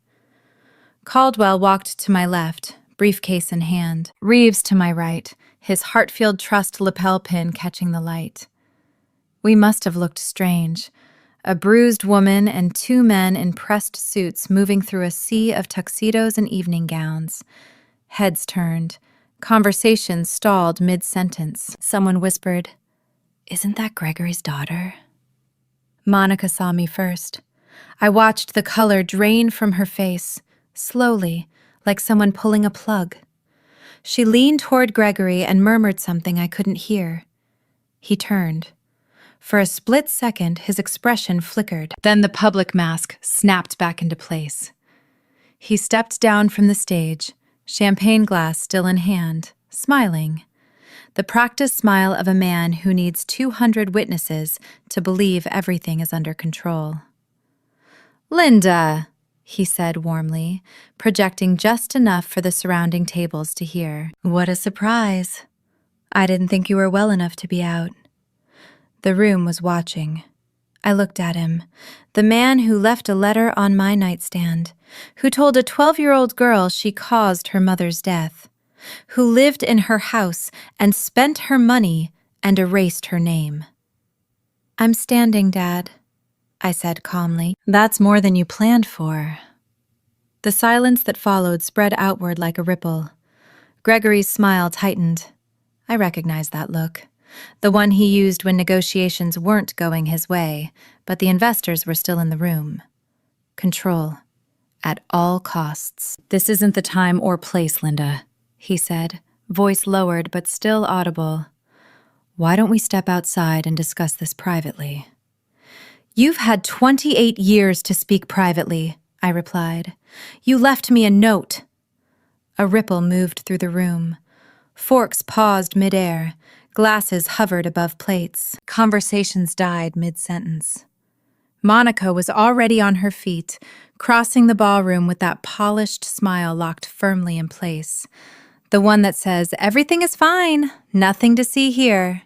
Caldwell walked to my left, briefcase in hand. Reeves to my right, his Hartfield Trust lapel pin catching the light. We must have looked strange, a bruised woman and 2 men in pressed suits moving through a sea of tuxedos and evening gowns. Heads turned, conversations stalled mid-sentence. Someone whispered, "Isn't that Gregory's daughter?" Monica saw me first. I watched the color drain from her face, slowly, like someone pulling a plug. She leaned toward Gregory and murmured something I couldn't hear. He turned. For a split second, his expression flickered. Then the public mask snapped back into place. He stepped down from the stage, champagne glass still in hand, smiling. The practiced smile of a man who needs 200 witnesses to believe everything is under control. "Linda," he said warmly, projecting just enough for the surrounding tables to hear. "What a surprise. I didn't think you were well enough to be out." The room was watching. I looked at him, the man who left a letter on my nightstand, who told a 12-year-old girl she caused her mother's death, who lived in her house and spent her money and erased her name. "I'm standing, Dad," I said calmly. "That's more than you planned for." The silence that followed spread outward like a ripple. Gregory's smile tightened. I recognized that look. The one he used when negotiations weren't going his way, but the investors were still in the room. Control. At all costs. "This isn't the time or place, Linda," he said, voice lowered but still audible. "Why don't we step outside and discuss this privately?" "You've had 28 years to speak privately," I replied. "You left me a note." A ripple moved through the room. Forks paused midair. Glasses hovered above plates. Conversations died mid-sentence. Monica was already on her feet, crossing the ballroom with that polished smile locked firmly in place. The one that says, "Everything is fine, nothing to see here."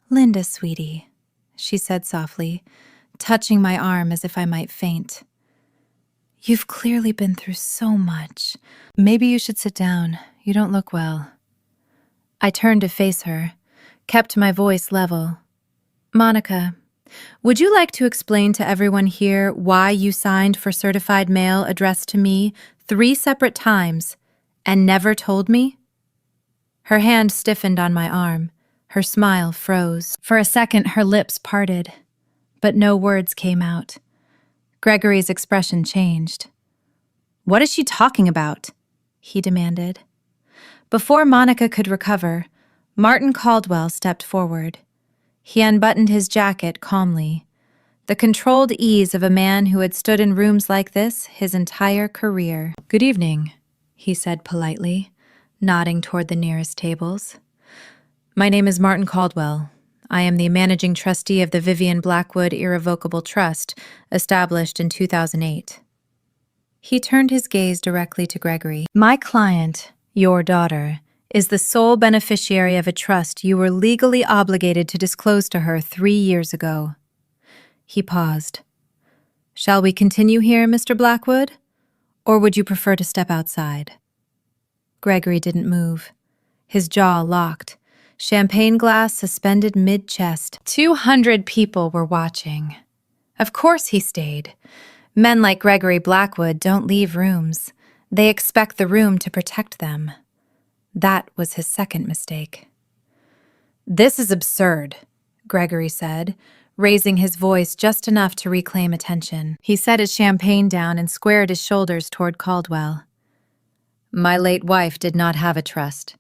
"Linda, sweetie," she said softly, touching my arm as if I might faint. "You've clearly been through so much. Maybe you should sit down. You don't look well." I turned to face her, kept my voice level. "Monica, would you like to explain to everyone here why you signed for certified mail addressed to me 3 separate times and never told me?" Her hand stiffened on my arm. Her smile froze. For a second, her lips parted, but no words came out. Gregory's expression changed. "What is she talking about?" he demanded. Before Monica could recover, Martin Caldwell stepped forward. He unbuttoned his jacket calmly, the controlled ease of a man who had stood in rooms like this his entire career. "Good evening," he said politely, nodding toward the nearest tables. "My name is Martin Caldwell. I am the managing trustee of the Vivian Blackwood Irrevocable Trust, established in 2008. He turned his gaze directly to Gregory. "My client, your daughter, is the sole beneficiary of a trust you were legally obligated to disclose to her 3 years ago." He paused. "Shall we continue here, Mr. Blackwood? Or would you prefer to step outside?" Gregory didn't move. His jaw locked, champagne glass suspended mid-chest. 200 people were watching. Of course he stayed. Men like Gregory Blackwood don't leave rooms. They expect the room to protect them. That was his second mistake. "This is absurd," Gregory said, raising his voice just enough to reclaim attention. He set his champagne down and squared his shoulders toward Caldwell. "My late wife did not have a trust.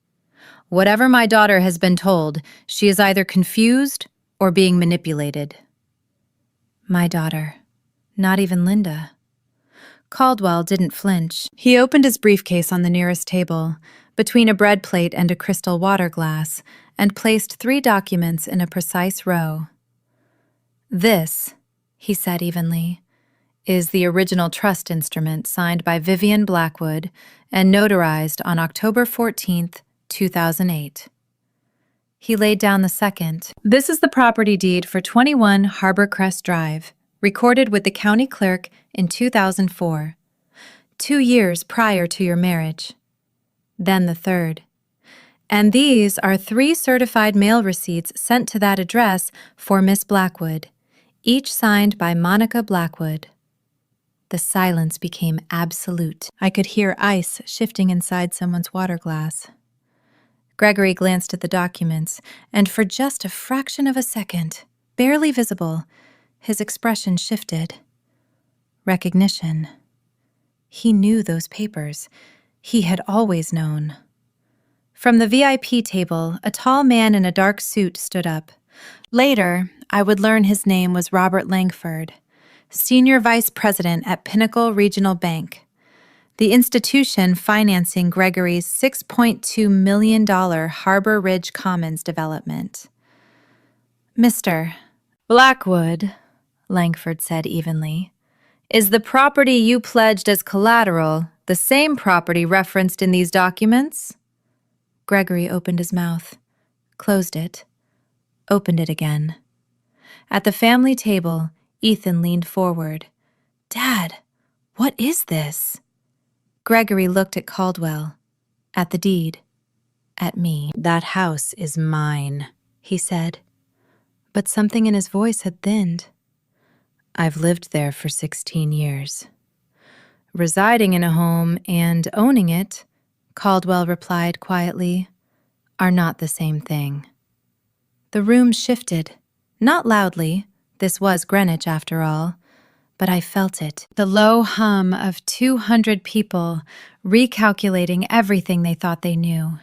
Whatever my daughter has been told, she is either confused or being manipulated." My daughter. Not even Linda. Caldwell didn't flinch. He opened his briefcase on the nearest table, between a bread plate and a crystal water glass, and placed 3 documents in a precise row. "This," he said evenly, "is the original trust instrument signed by Vivian Blackwood and notarized on October 14th, 2008. He laid down the second. "This is the property deed for 21 Harbor Crest Drive, recorded with the county clerk in 2004, 2 years prior to your marriage." Then the third. "And these are 3 certified mail receipts sent to that address for Miss Blackwood, each signed by Monica Blackwood." The silence became absolute. I could hear ice shifting inside someone's water glass. Gregory glanced at the documents, and for just a fraction of a second, barely visible, his expression shifted. Recognition. He knew those papers. He had always known. From the VIP table, a tall man in a dark suit stood up. Later, I would learn his name was Robert Langford, Senior Vice President at Pinnacle Regional Bank, the institution financing Gregory's $6.2 million Harbor Ridge Commons development. "Mr. Blackwood," Langford said evenly, "is the property you pledged as collateral the same property referenced in these documents?" Gregory opened his mouth, closed it, opened it again. At the family table, Ethan leaned forward. "Dad, what is this?" Gregory looked at Caldwell, at the deed, at me. "That house is mine," he said, but something in his voice had thinned. "I've lived there for 16 years. Residing in a home and owning it, Caldwell replied quietly, are not the same thing. The room shifted, not loudly, this was Greenwich after all, but I felt it, the low hum of 200 people recalculating everything they thought they knew.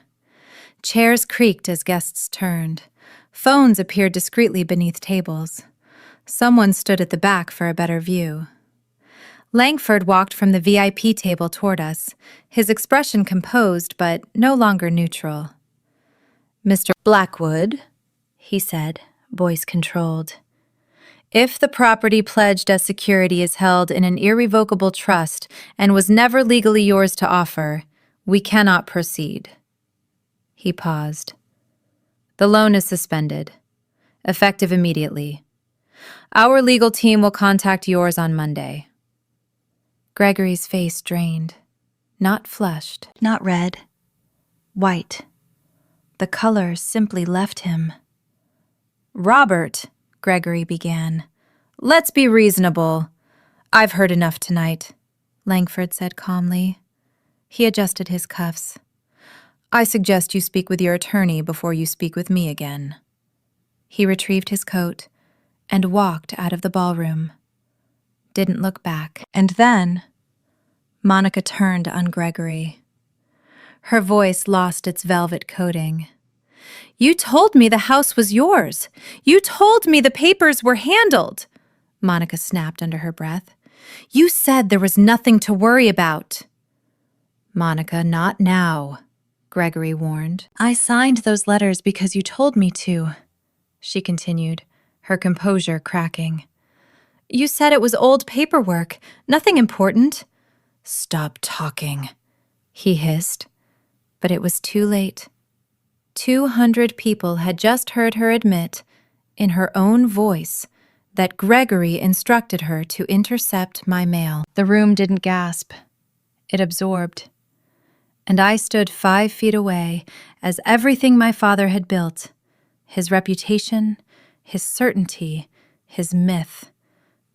Chairs creaked as guests turned. Phones appeared discreetly beneath tables. Someone stood at the back for a better view. Langford walked from the VIP table toward us, his expression composed but no longer neutral. "Mr. Blackwood," he said, voice controlled, "if the property pledged as security is held in an irrevocable trust and was never legally yours to offer, we cannot proceed." He paused. "The loan is suspended, effective immediately. Our legal team will contact yours on Monday." Gregory's face drained, not flushed, not red, white. The color simply left him. "Robert," Gregory began, "let's be reasonable. I've heard enough tonight," Langford said calmly. He adjusted his cuffs. "I suggest you speak with your attorney before you speak with me again." He retrieved his coat and walked out of the ballroom. Didn't look back. And then Monica turned on Gregory. Her voice lost its velvet coating. "You told me the house was yours. You told me the papers were handled," Monica snapped under her breath. "You said there was nothing to worry about." "Monica, not now," Gregory warned. "I signed those letters because you told me to," she continued, her composure cracking. "You said it was old paperwork, nothing important." "Stop talking," he hissed. But it was too late. 200 people had just heard her admit, in her own voice, that Gregory instructed her to intercept my mail. The room didn't gasp. It absorbed. And I stood 5 feet away as everything my father had built, his reputation, his certainty, his myth,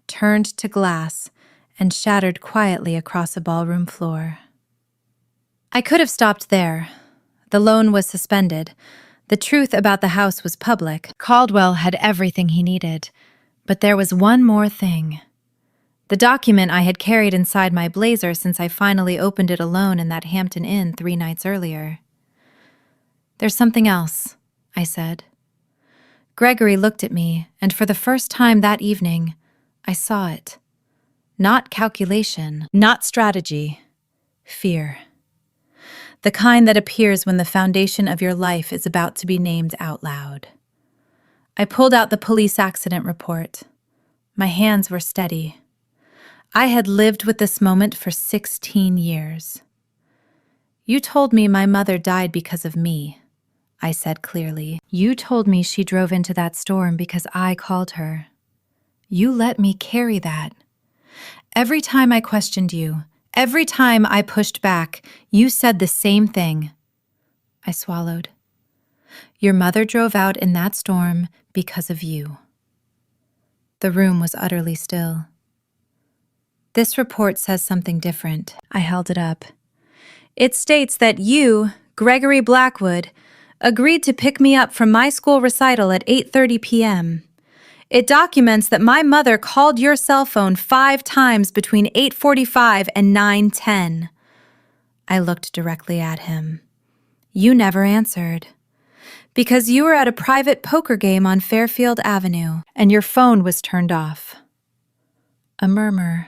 turned to glass and shattered quietly across a ballroom floor. I could have stopped there. The loan was suspended. The truth about the house was public. Caldwell had everything he needed. But there was one more thing. The document I had carried inside my blazer since I finally opened it alone in that Hampton Inn 3 nights earlier. "There's something else," I said. Gregory looked at me, and for the first time that evening, I saw it. Not calculation, not strategy, fear. The kind that appears when the foundation of your life is about to be named out loud. I pulled out the police accident report. My hands were steady. I had lived with this moment for 16 years. "You told me my mother died because of me," I said clearly. "You told me she drove into that storm because I called her. You let me carry that. Every time I questioned you, every time I pushed back, you said the same thing." I swallowed. "Your mother drove out in that storm because of you." The room was utterly still. "This report says something different." I held it up. "It states that you, Gregory Blackwood, agreed to pick me up from my school recital at 8:30 p.m. It documents that my mother called your cell phone 5 times between 8:45 and 9:10. I looked directly at him. "You never answered. Because you were at a private poker game on Fairfield Avenue, and your phone was turned off." A murmur,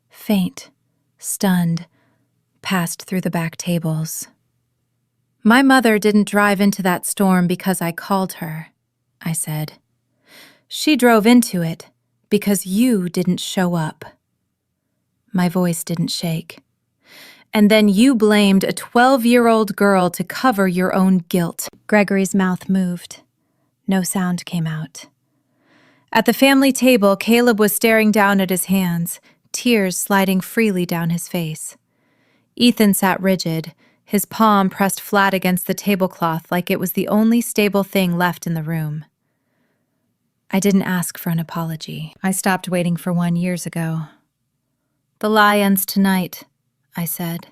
faint, stunned, passed through the back tables. "My mother didn't drive into that storm because I called her," I said. "She drove into it because you didn't show up." My voice didn't shake. "And then you blamed a 12-year-old girl to cover your own guilt." Gregory's mouth moved. No sound came out. At the family table, Caleb was staring down at his hands, tears sliding freely down his face. Ethan sat rigid, his palm pressed flat against the tablecloth like it was the only stable thing left in the room. I didn't ask for an apology. I stopped waiting for one years ago. "The lie ends tonight," I said.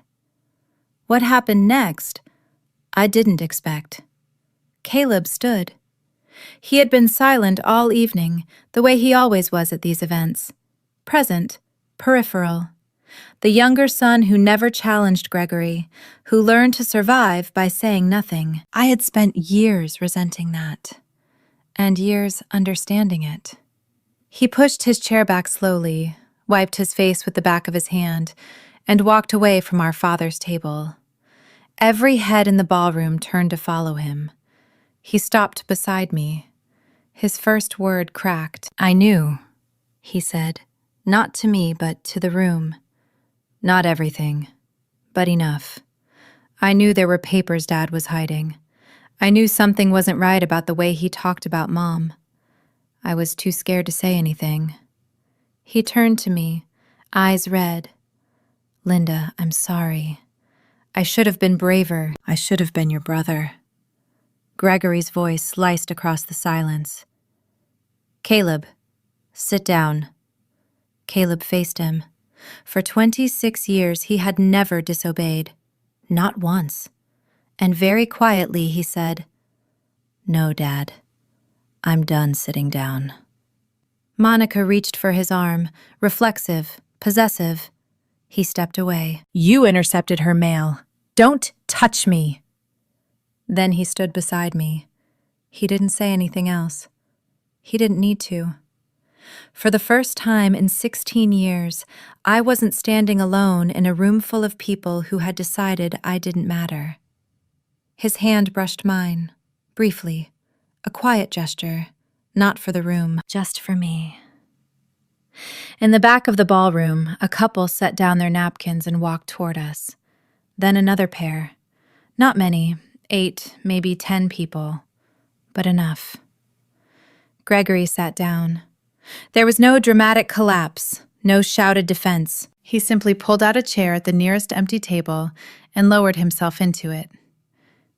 What happened next, I didn't expect. Caleb stood. He had been silent all evening, the way he always was at these events. Present, peripheral. The younger son who never challenged Gregory, who learned to survive by saying nothing. I had spent years resenting that, and years understanding it. He pushed his chair back slowly, wiped his face with the back of his hand, and walked away from our father's table. Every head in the ballroom turned to follow him. He stopped beside me. His first word cracked. "I knew," he said, not to me, but to the room. "Not everything, but enough. I knew there were papers Dad was hiding. I knew something wasn't right about the way he talked about Mom. I was too scared to say anything." He turned to me, eyes red. "Linda, I'm sorry. I should have been braver. I should have been your brother." Gregory's voice sliced across the silence. "Caleb, sit down." Caleb faced him. For 26 years, he had never disobeyed. Not once. And very quietly, he said, "No, Dad. I'm done sitting down." Monica reached for his arm, reflexive, possessive. He stepped away. "You intercepted her mail. Don't touch me." Then he stood beside me. He didn't say anything else. He didn't need to. For the first time in 16 years, I wasn't standing alone in a room full of people who had decided I didn't matter. His hand brushed mine, briefly, a quiet gesture, not for the room, just for me. In the back of the ballroom, a couple set down their napkins and walked toward us. Then another pair. Not many, 8, maybe 10 people, but enough. Gregory sat down. There was no dramatic collapse, no shouted defense. He simply pulled out a chair at the nearest empty table and lowered himself into it.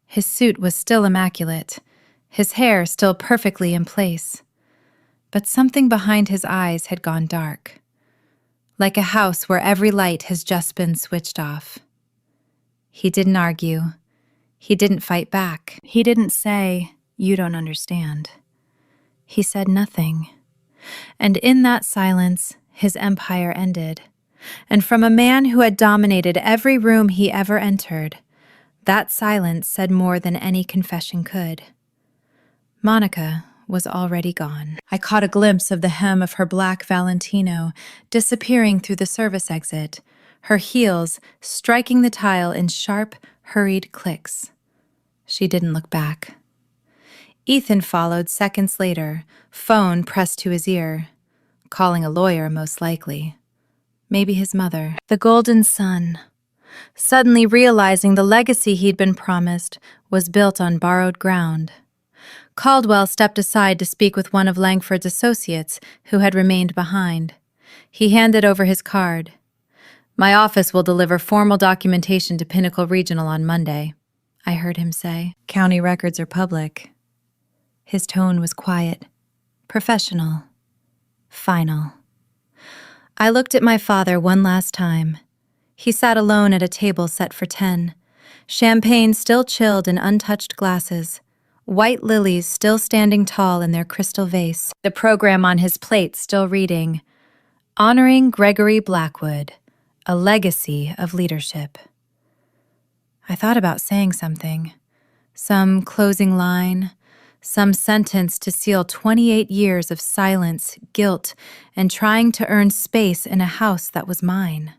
His suit was still immaculate, his hair still perfectly in place. But something behind his eyes had gone dark, like a house where every light has just been switched off. He didn't argue. He didn't fight back. He didn't say, "You don't understand." He said nothing. And in that silence, his empire ended. And from a man who had dominated every room he ever entered, that silence said more than any confession could. Monica was already gone. I caught a glimpse of the hem of her black Valentino disappearing through the service exit, her heels striking the tile in sharp, hurried clicks. She didn't look back. Ethan followed seconds later, phone pressed to his ear. Calling a lawyer, most likely. Maybe his mother. The golden sun. Suddenly realizing the legacy he'd been promised was built on borrowed ground. Caldwell stepped aside to speak with one of Langford's associates who had remained behind. He handed over his card. "My office will deliver formal documentation to Pinnacle Regional on Monday," I heard him say. "County records are public." His tone was quiet, professional, final. I looked at my father one last time. He sat alone at a table set for 10, champagne still chilled in untouched glasses, white lilies still standing tall in their crystal vase, the program on his plate still reading, "Honoring Gregory Blackwood, a legacy of leadership." I thought about saying something, some closing line, some sentence to seal 28 years of silence, guilt, and trying to earn space in a house that was mine.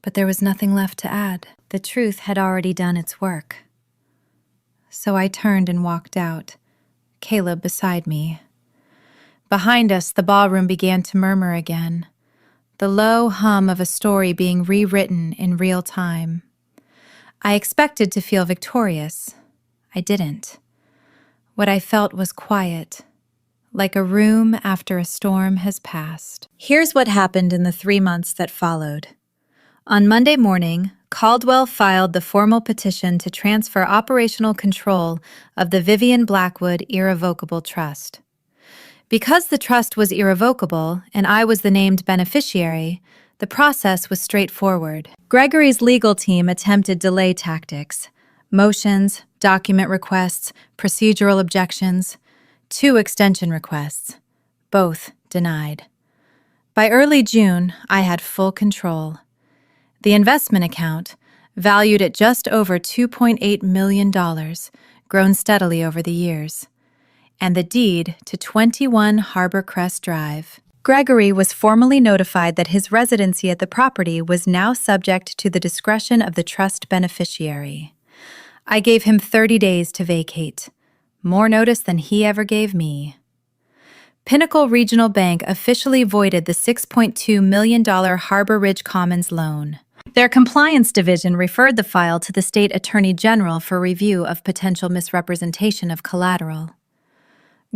But there was nothing left to add. The truth had already done its work. So I turned and walked out, Caleb beside me. Behind us, the ballroom began to murmur again, the low hum of a story being rewritten in real time. I expected to feel victorious. I didn't. What I felt was quiet, like a room after a storm has passed. Here's what happened in the 3 months that followed. On Monday morning, Caldwell filed the formal petition to transfer operational control of the Vivian Blackwood Irrevocable Trust. Because the trust was irrevocable and I was the named beneficiary, The process was straightforward. Gregory's legal team attempted delay tactics: motions, document requests, procedural objections, 2 extension requests, both denied. By early June, I had full control. The investment account, valued at just over $2.8 million, grown steadily over the years, and the deed to 21 Harbor Crest Drive. Gregory was formally notified that his residency at the property was now subject to the discretion of the trust beneficiary. I gave him 30 days to vacate, more notice than he ever gave me. Pinnacle Regional Bank officially voided the $6.2 million Harbor Ridge Commons loan. Their compliance division referred the file to the state attorney general for review of potential misrepresentation of collateral.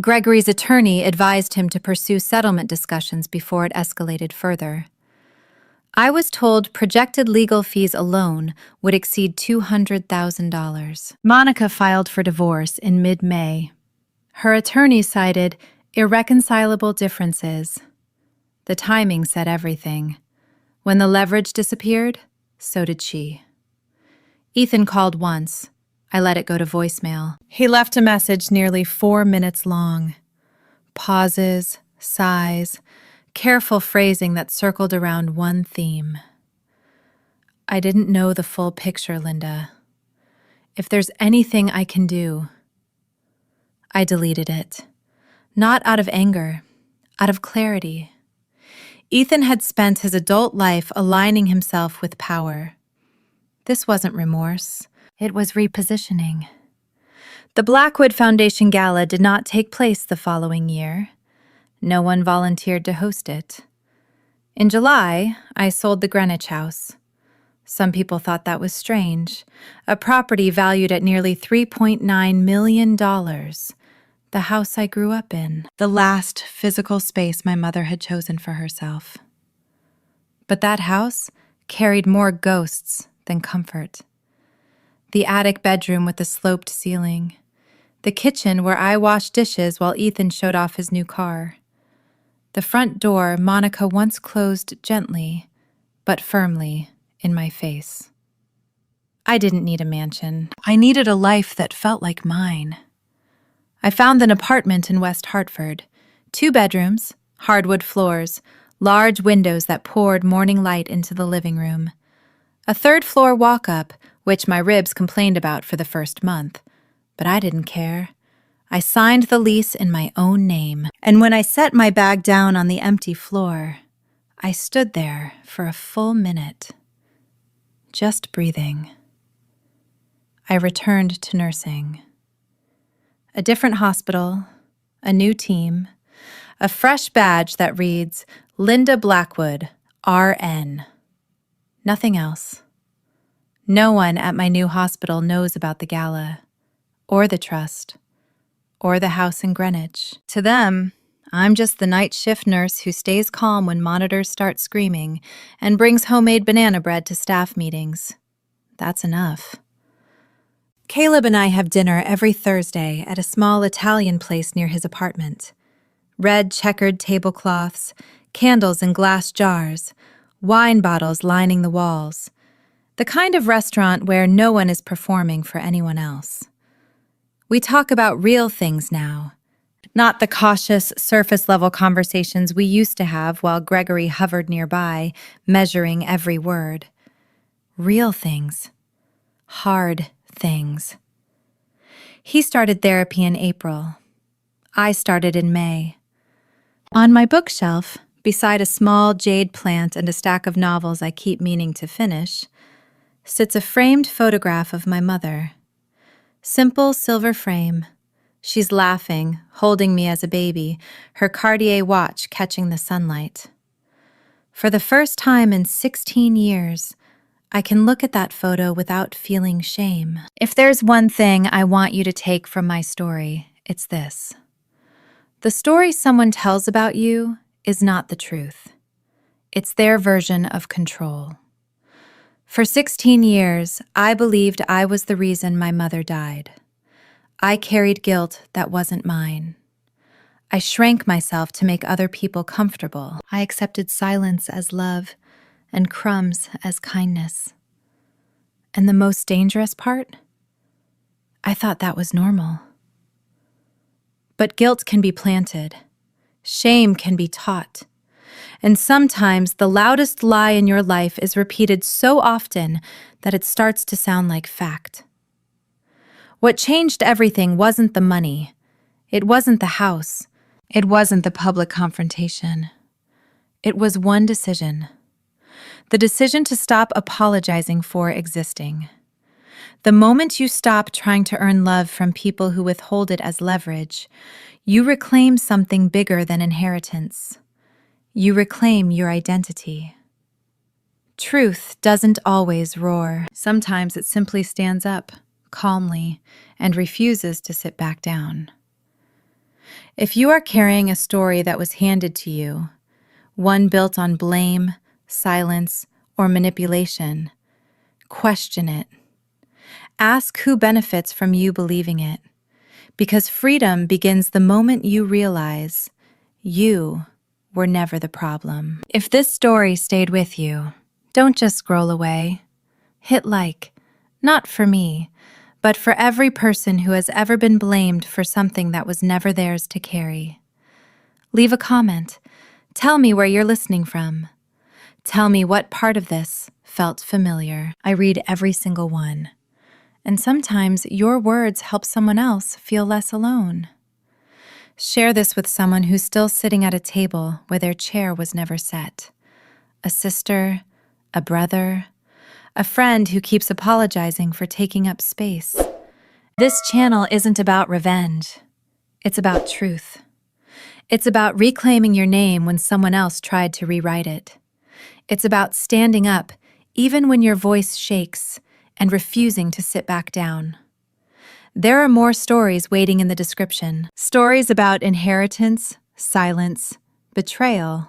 Gregory's attorney advised him to pursue settlement discussions before it escalated further. I was told projected legal fees alone would exceed $200,000. Monica filed for divorce in mid-May. Her attorney cited irreconcilable differences. The timing said everything. When the leverage disappeared, so did she. Ethan called once. I let it go to voicemail. He left a message nearly 4 minutes long. Pauses, sighs, careful phrasing that circled around one theme. I didn't know the full picture, Linda. If there's anything I can do. I deleted it. Not out of anger, out of clarity. Ethan had spent his adult life aligning himself with power. This wasn't remorse. It was repositioning. The Blackwood Foundation Gala did not take place the following year. No one volunteered to host it. In July, I sold the Greenwich House. Some people thought that was strange. A property valued at nearly $3.9 million. The house I grew up in. The last physical space my mother had chosen for herself. But that house carried more ghosts than comfort. The attic bedroom with the sloped ceiling. The kitchen where I washed dishes while Ethan showed off his new car. The front door Monica once closed gently, but firmly, in my face. I didn't need a mansion. I needed a life that felt like mine. I found an apartment in West Hartford. 2 bedrooms, hardwood floors, large windows that poured morning light into the living room. A 3rd-floor walk-up, which my ribs complained about for the first month. But I didn't care. I signed the lease in my own name. And when I set my bag down on the empty floor, I stood there for a full minute, just breathing. I returned to nursing. A different hospital, a new team, a fresh badge that reads, Linda Blackwood, RN. Nothing else. No one at my new hospital knows about the gala, or the trust, or the house in Greenwich. To them, I'm just the night shift nurse who stays calm when monitors start screaming and brings homemade banana bread to staff meetings. That's enough. Caleb and I have dinner every Thursday at a small Italian place near his apartment. Red checkered tablecloths, candles in glass jars, wine bottles lining the walls. The kind of restaurant where no one is performing for anyone else. We talk about real things now, not the cautious, surface-level conversations we used to have while Gregory hovered nearby, measuring every word. Real things. Hard things. He started therapy in April. I started in May. On my bookshelf, beside a small jade plant and a stack of novels I keep meaning to finish, sits a framed photograph of my mother. Simple silver frame. She's laughing, holding me as a baby, her Cartier watch catching the sunlight. For the first time in 16 years, I can look at that photo without feeling shame. If there's one thing I want you to take from my story, it's this. The story someone tells about you is not the truth. It's their version of control. For 16 years, I believed I was the reason my mother died. I carried guilt that wasn't mine. I shrank myself to make other people comfortable. I accepted silence as love, and crumbs as kindness. And the most dangerous part? I thought that was normal. But guilt can be planted. Shame can be taught. And sometimes the loudest lie in your life is repeated so often that it starts to sound like fact. What changed everything wasn't the money. It wasn't the house. It wasn't the public confrontation. It was one decision. The decision to stop apologizing for existing. The moment you stop trying to earn love from people who withhold it as leverage, you reclaim something bigger than inheritance. You reclaim your identity. Truth doesn't always roar. Sometimes it simply stands up, calmly, and refuses to sit back down. If you are carrying a story that was handed to you, one built on blame, silence, or manipulation, question it. Ask who benefits from you believing it, because freedom begins the moment you realize you were never the problem. If this story stayed with you, don't just scroll away. Hit like, not for me, but for every person who has ever been blamed for something that was never theirs to carry. Leave a comment. Tell me where you're listening from. Tell me what part of this felt familiar. I read every single one. And sometimes your words help someone else feel less alone. Share this with someone who's still sitting at a table where their chair was never set. A sister, a brother, a friend who keeps apologizing for taking up space. This channel isn't about revenge. It's about truth. It's about reclaiming your name when someone else tried to rewrite it. It's about standing up even when your voice shakes and refusing to sit back down. There are more stories waiting in the description. Stories about inheritance, silence, betrayal,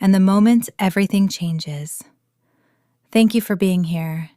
and the moment everything changes. Thank you for being here.